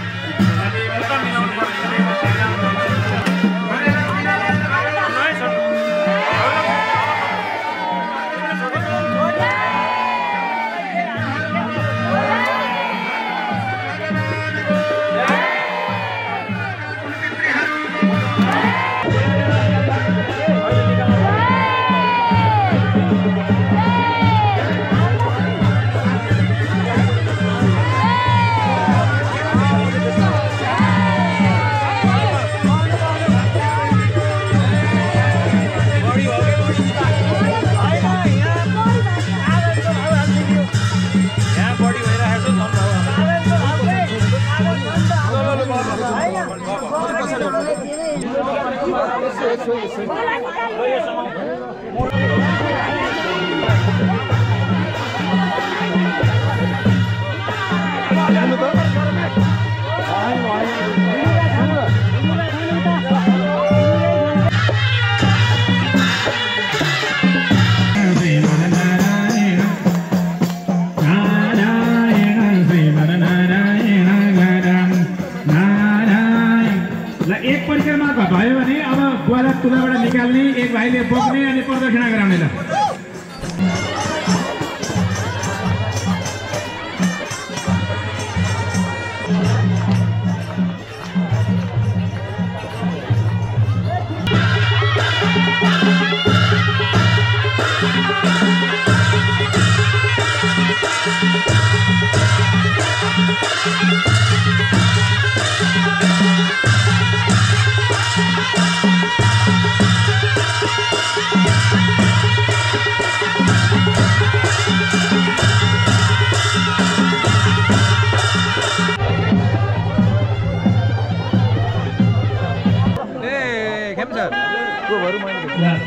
एक परिक्रमा भयो भने अब बुवालाई तुलाबाट निकाल्ने एक भाइले बोक्ने अनि प्रदक्षिणा गराउनेलाई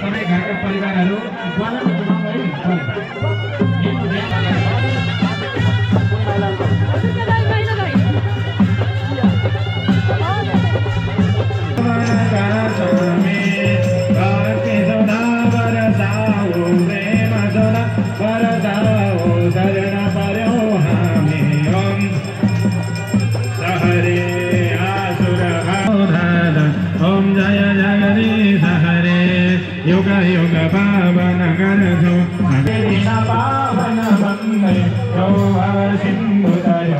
सबै घरका परिवारहरू योग पावन गरजो अगदिना पावन वन्दे सिन्धुदय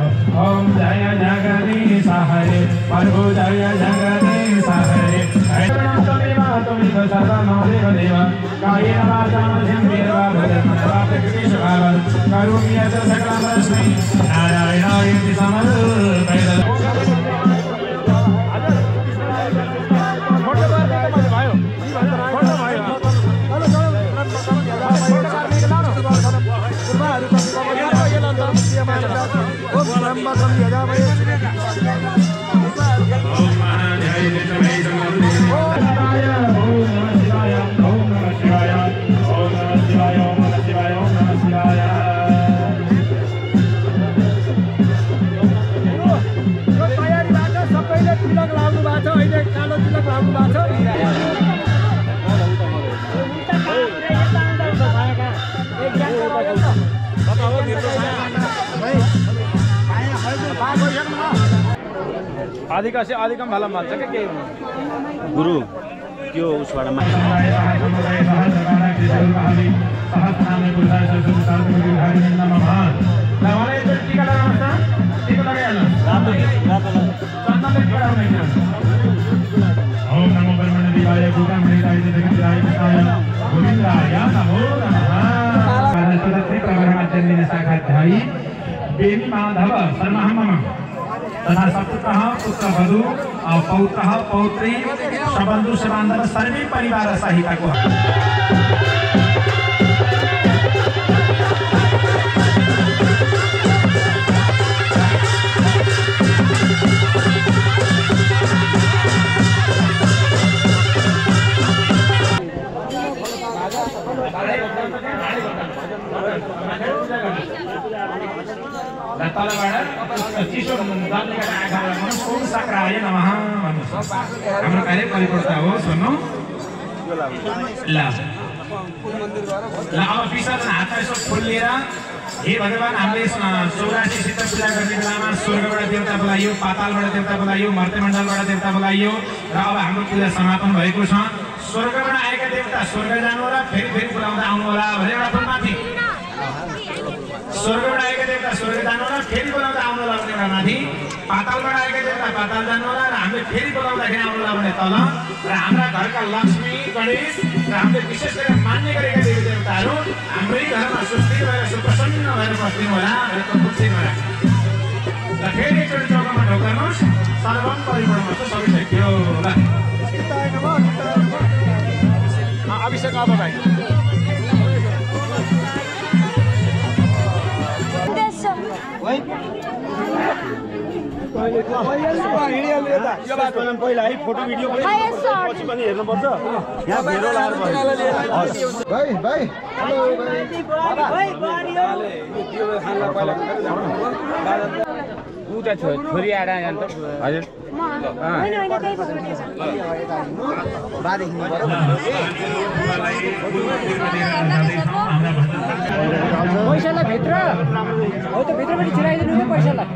ओम जय जगदीश हरे प्रभु जय जगदीश हरे त्वमेव सर्वमदेव देव कायेन वाचा मनसेन्द्रियेण वा बुद्धिर्मनसा प्रकृतिस्वभावात् करोमि यत् सकलं परस्मै नारायणायेति समर्पयामि आदिका से आदिकम भला मान्छ के केही हुनु गुरु त्यो उसबाट ओम नमो ब्रह्मणे देवाय गोदामणिराय जगद्धाय कृष्णाय गोविन्दाय नमो नमः सरस्वती प्रवरमचन्दिन शाखाध्यायी बेनी माधव सर्वहमम तथा सपुत्रः पुत्रवधू पौत्रः पौत्री सबन्धु सबान्धव सर्वे परिवार सहितको तलबाट चिसो जन्मेका आँखालाई भन्नु ओम सक्राय नमः भन्नुहोस्। हाम्रो कार्य परिपूर्णता होस् भन्नु। ल अब विसर्जन हात यसो खोलिएर हे भगवान हामीले 84 सित पूजा गर्ने बेलामा स्वर्गबाट देवता बोलाइयो, पातालबाट देवता बोलाइयो, मर्त्यमण्डलबाट देवता बोलाइयो र अब हाम्रो पूजा समापन भएको छ। स्वर्गबाट आएका देवता स्वर्ग जानु होला, फेरि बोलाउँदा आउनु होला भने एउटा थोक माथि। स्वर्गबाट आएका देवता स्वर्ग जानु होला, फेरि बोलाउँदा आउनु होला भने एउटा माथि। पातालबाट आएका देवता पाताल जानु होला र हामीले फेरि बोलाउँदाखेरि आउनु होला भने तल। र हाम्रा घरका लक्ष्मी गणेश र हामीले विशेष गरेर मान्ने गरेका देवी देवताहरू हाम्रै घरमा सुस्थिर भएर सुप्रसन्न भएर बस्दिनु होला भनेको खुसी होला। र फेरि एकचोटि चौकामा ढोक्नुहोस्, सर्वम परिपूर्णमस्तु, सबै सकियो। ल अभिषेक अब भाइ पहिला है फोटो भिडियो पछि पनि हेर्नुपर्छ। यहाँ भेरो लाएर भाइ भाइ हेलो भाइ उता छोरी आएर यहाँ त हजुर पैसालाई भित्र हो त भित्रबाट छिराइदिनु नि पैसालाई।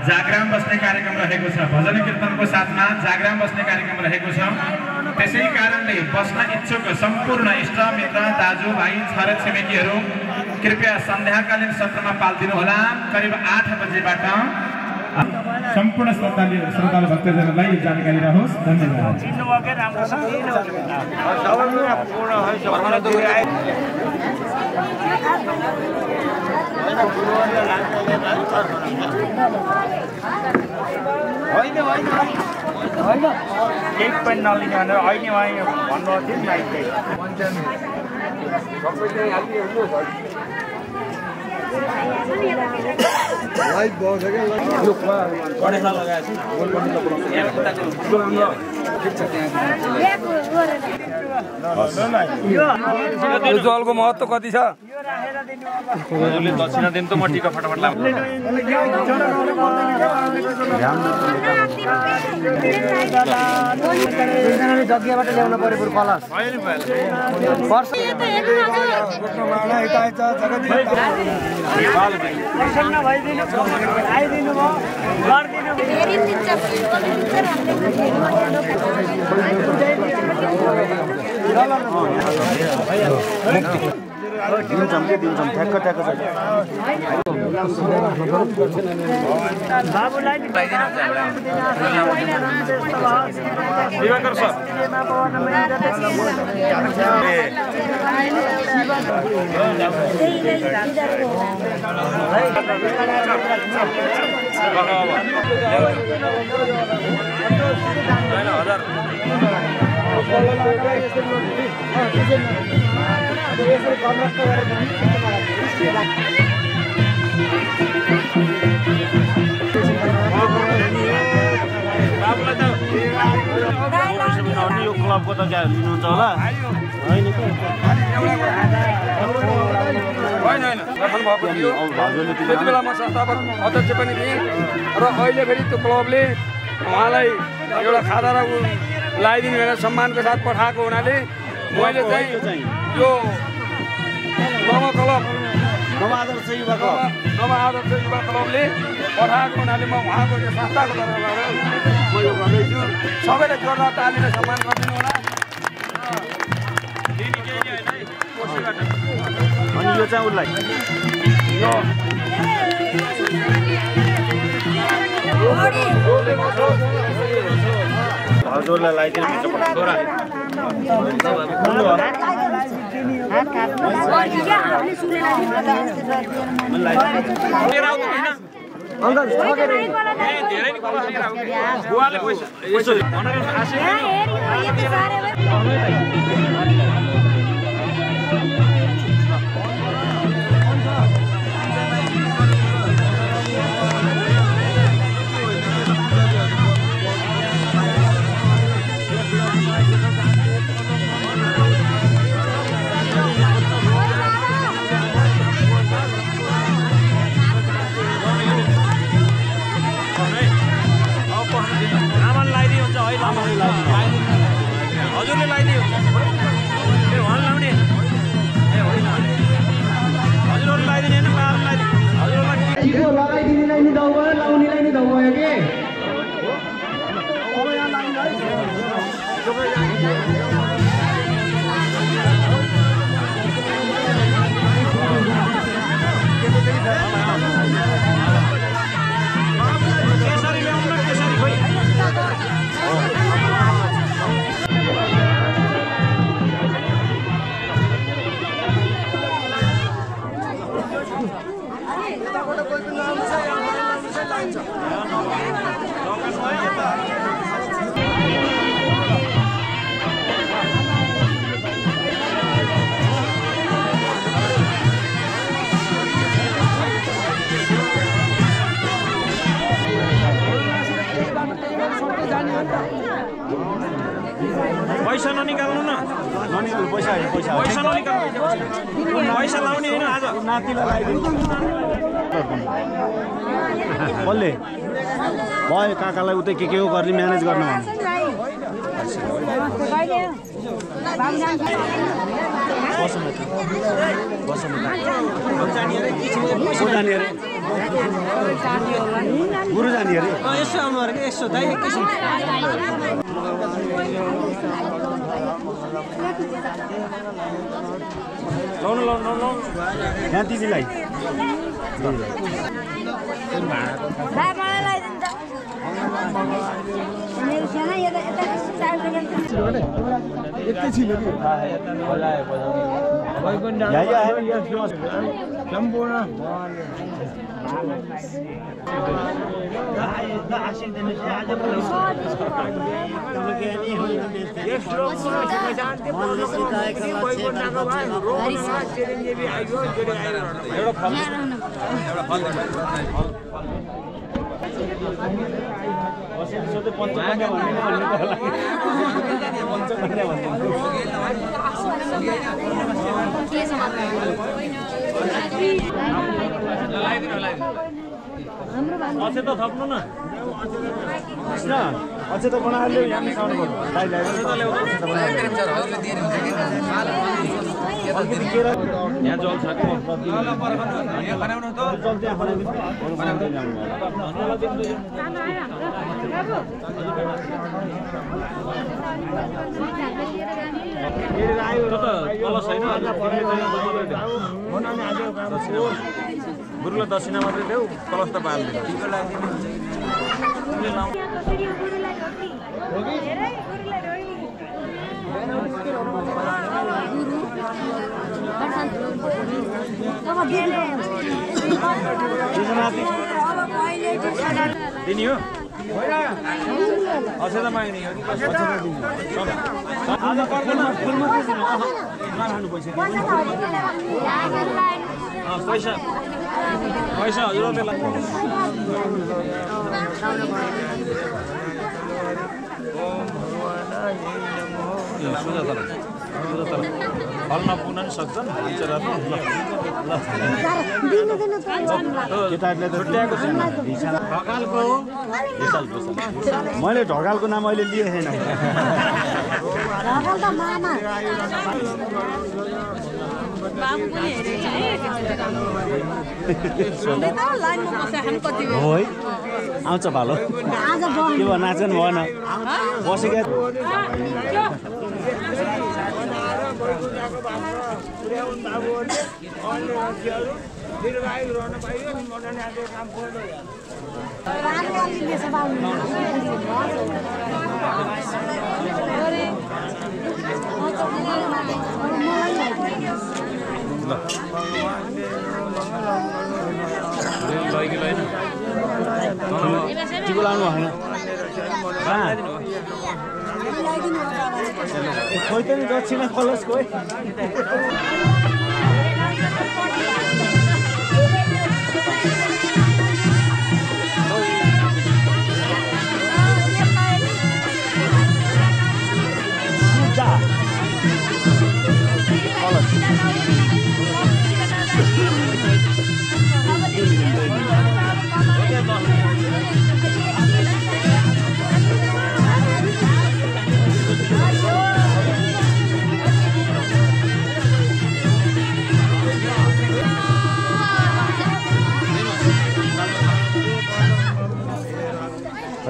जागराम बस्ने कार्यक्रम रहेको छ। भजन कीर्तनको साथमा जागराम बस्ने कार्यक्रम रहेको छ। त्यसै कारणले बस्न इच्छुक सम्पूर्ण इष्ट मित्र दाजुभाइ छर छिमेकीहरू कृपया सन्ध्याकालीन सत्रमा पाल्दिनु होला। करिब 8 बजेबाट सम्पूर्ण श्रद्धालु भक्तजनलाई जानकारी रहोस्। धन्यवाद। एक पनि नलिने भनेर अहिले उहाँ भन्नुभएको थियो जलको महत्त्व कति छ? दक्षिणा दिन त म टिका फटाफट लाग्छ। जग्गाबाट ल्याउन पर्यो बरु कलश दिन्छौँ ठ्याक्क ठ्याक्क छ। दिवाकर सर यो क्लबको त क्या लिनुहुन्छ होला? त्यति बेला म संस्थापक अध्यक्ष पनि थिएँ र अहिले फेरि त्यो क्लबले उहाँलाई एउटा खादा र लगाइदिनु भनेर सम्मानको साथ पठाएको हुनाले मैले चाहिँ यो नवआदर्श युवा क्लबले पठाएको हुनाले म उहाँको यो संस्थाको तर्फबाट म यो गर्दैछु। सबैले जोरदार तालीले सम्मान गरिदिनु होला। अनि यो चाहिँ उसलाई हजुरलाई लगाइदिनु अङ्कल ठगेर धेरै नि बुवाले पैसा यसो भनेर आशा हजुरले लगाइदियो ए हल लाउने ए होइन हजुरहरूले लगाइदिने होइन पाहाडलाई हजुरहरूलाई लगाइदिनेलाई नि दाउ भयो लाउनेलाई नि दाउ भयो के केसरी ल्याउनु न केसरी खोइ पैसा ननिकाल्नु न पैसा ननिकाल्नु पैसा लाउने होइन आज नातिलाई लगाइदिनु कसले भयो काकालाई उतै के हो गर्ने म्यानेज गर्न गुरु जाने अरे यसो यसो दाइ एकैछिन लाउनु यहाँ दिदीलाई अझै त थप्नु न अझै त बनाएर ल्याउ यहाँ मिसाउनु यहाँ जल छ गुरुलाई दक्षिणा मात्रै देऊ कलश त पाल्दैन दिने हो अझै त माग्ने हो पैसा पैसा हजुरहरूले फल्न पुग्न पनि सक्छन् केटाहरूले छुट्याएको छैन ढकालको मैले ढकालको नाम अहिले लिएँ छैन हो है आउँछ भालो के भयो नाचन भएन बसेका खोइ त नि दक्षिणा कलश खोइ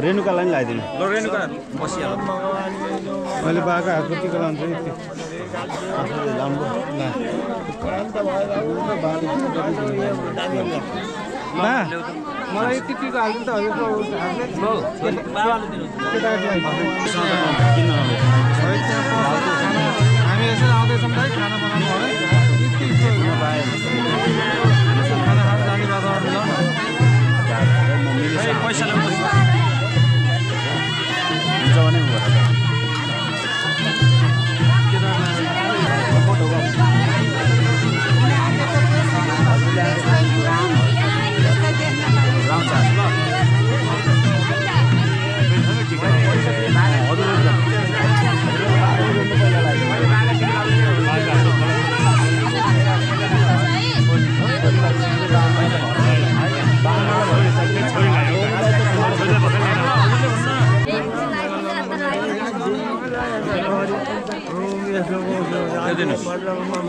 रेणुकालाई पनि लगाइदिनु ल रेणुका बसिहाल मैले बाका हातको टिका लाउँछु मलाई यति टिका हाल्नु त हामी यसरी आउँदैछौँ है खाना बनाउनु है खाना खान जाने वातावरण मिलाउन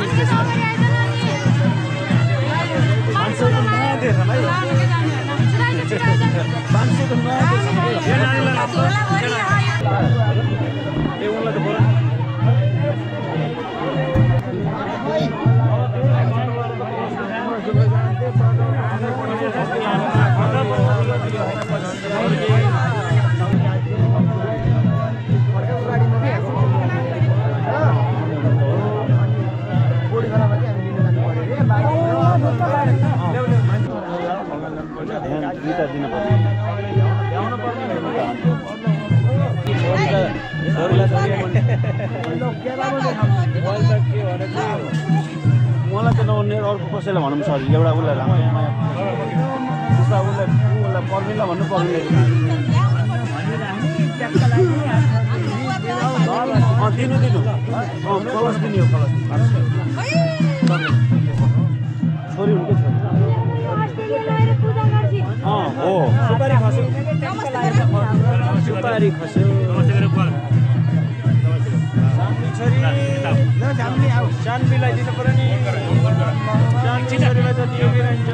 पैसा ल्याउनु मलाई त नहुने अर्को कसैलाई भनौँ सर एउटा उसलाई उसलाई पर्मिला भन्नु पर्ने दिनु कलश दिने हो कलश छोरी हुनुको छोरी हो सुपारी खस्यो सुपारी खस्यो चान्बीलाई दिनु पर्यो नि चान्बी छोरीलाई त दियो कि रहन्छ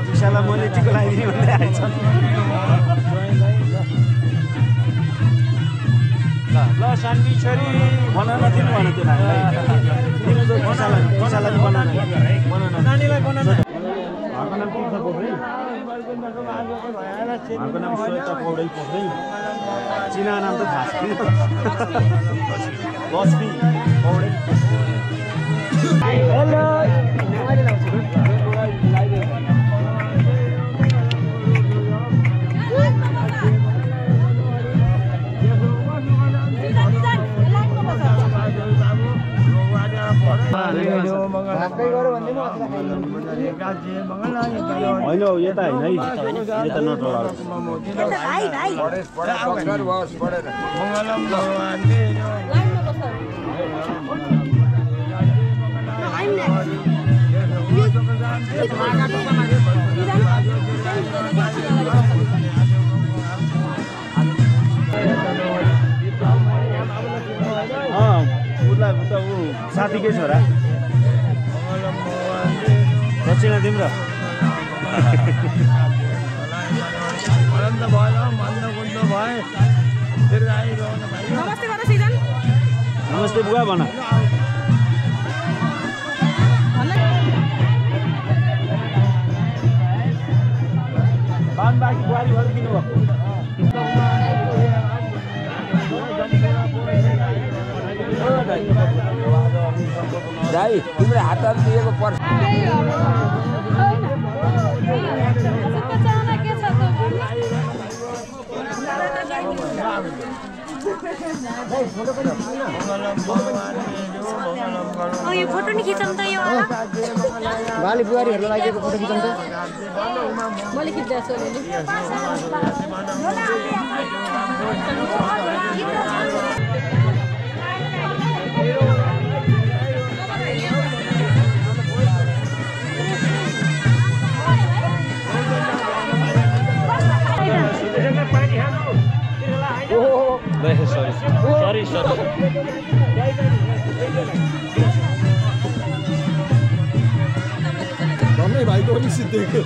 टिसालाई मैले टिको लगाइदिने भन्दै आएछ ल शान्ति छोरी बनाउन दिनु भन त्यो टिसालाई बनाउन नानीलाई बनाउन उहाँको नाम तीर्थ पोखरेल उहाँको नाम श्वेता पौडेल पोखरेल चिना नाम त थाहा छैन लक्ष्मी पौडेल हेलो होइन यता होइन है यता नटोला भाइ भाइ साथीकै छोरा दक्षिणा तिम्रो नमस्ते बुवा भन बाकी बुहारीहरू दिनुभएको दाइ तिम्रो हातमा दिएको पर्छ यो फोटो नि खिचौँ त यो बाली बुहारीहरूलाई लागेको फोटो खिचौँ त मैले खिच्दा सरी धन्नै भाइको पनि सिद्धिएको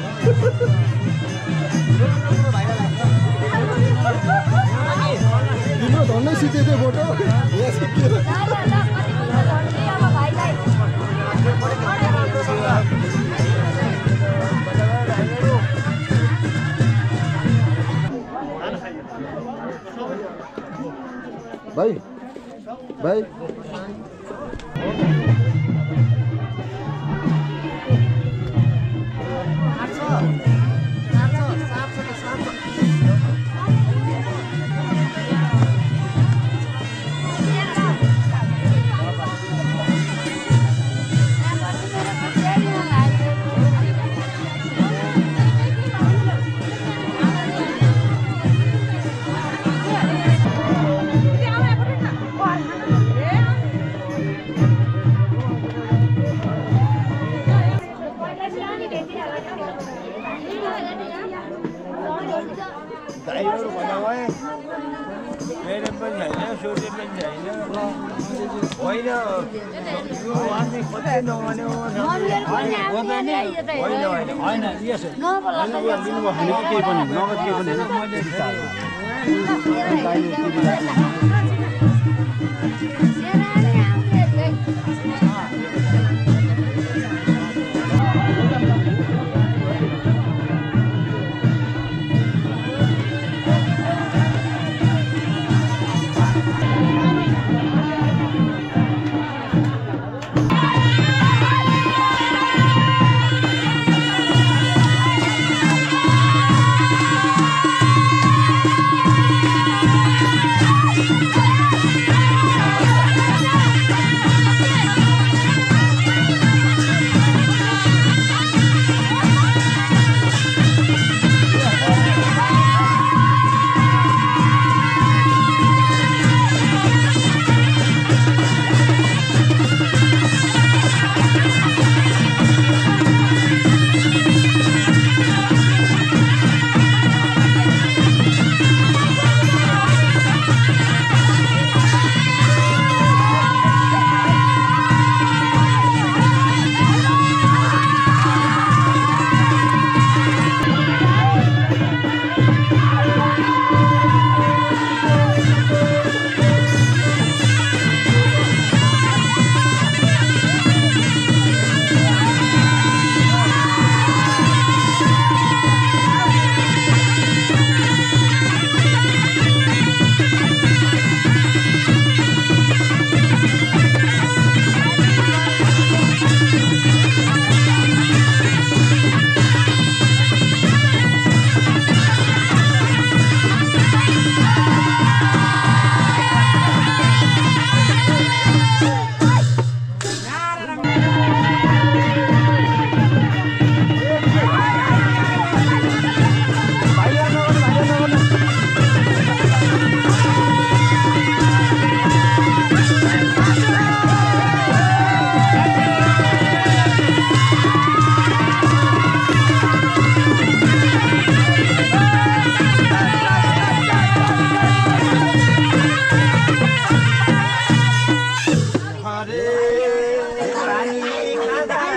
तिम्रो धन्नै सिद्धिएको फोटो यहाँ सिक्किएर भाइ भाइ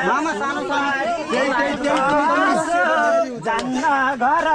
मामा सानो जान्न घर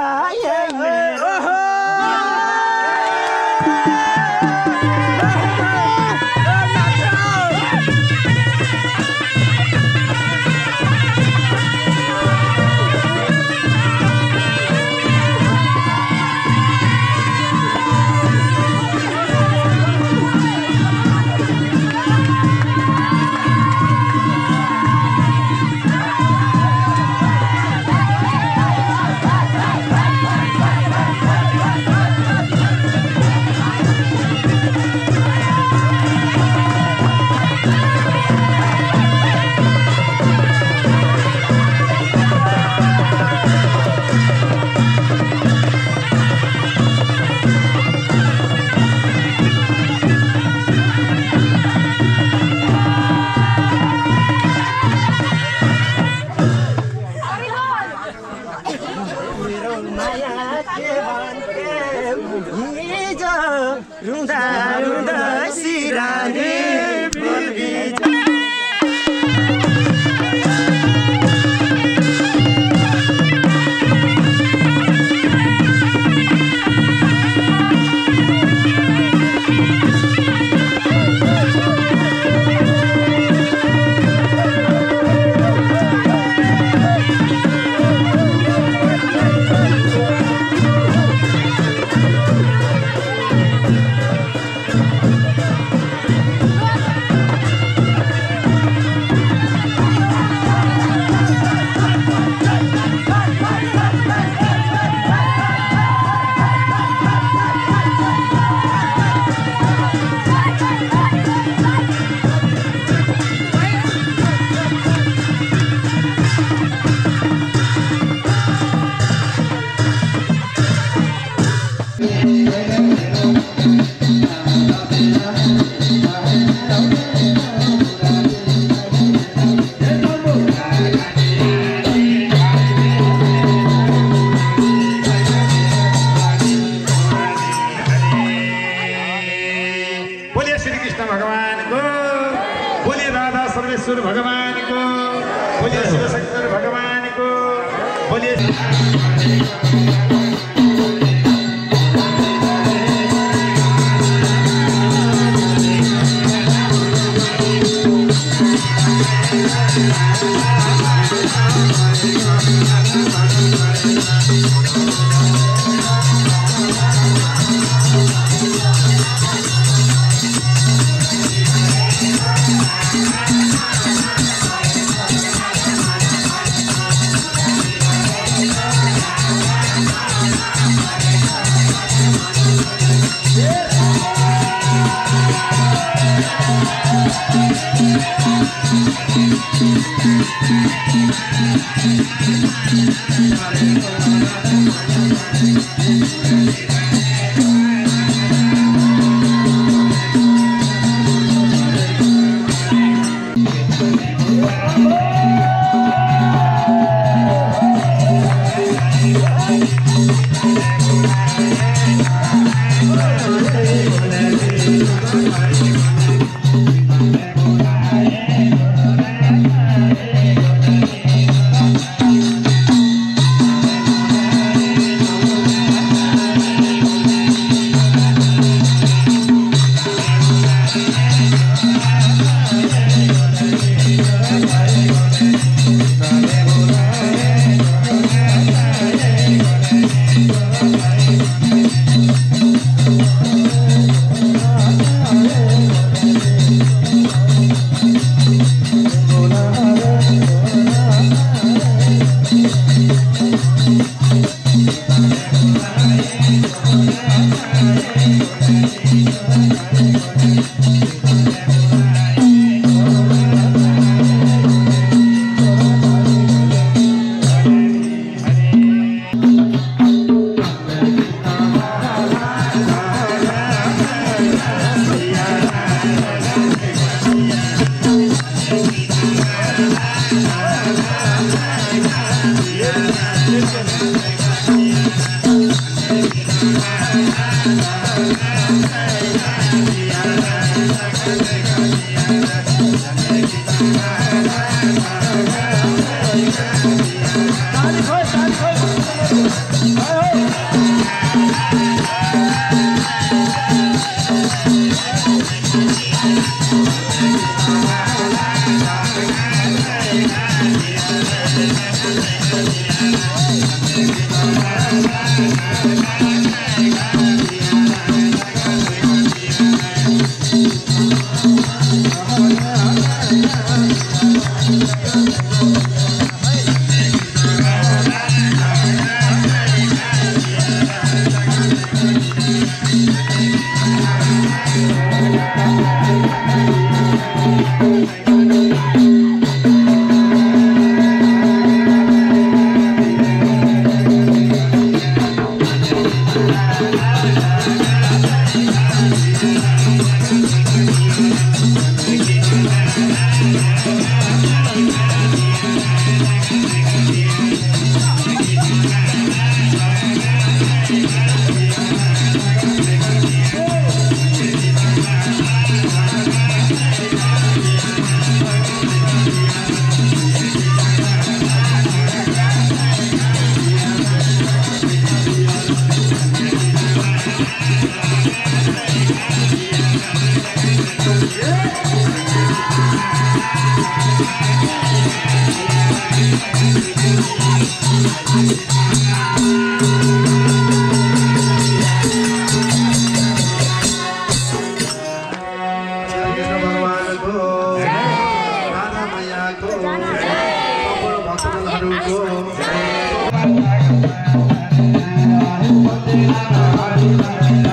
Hare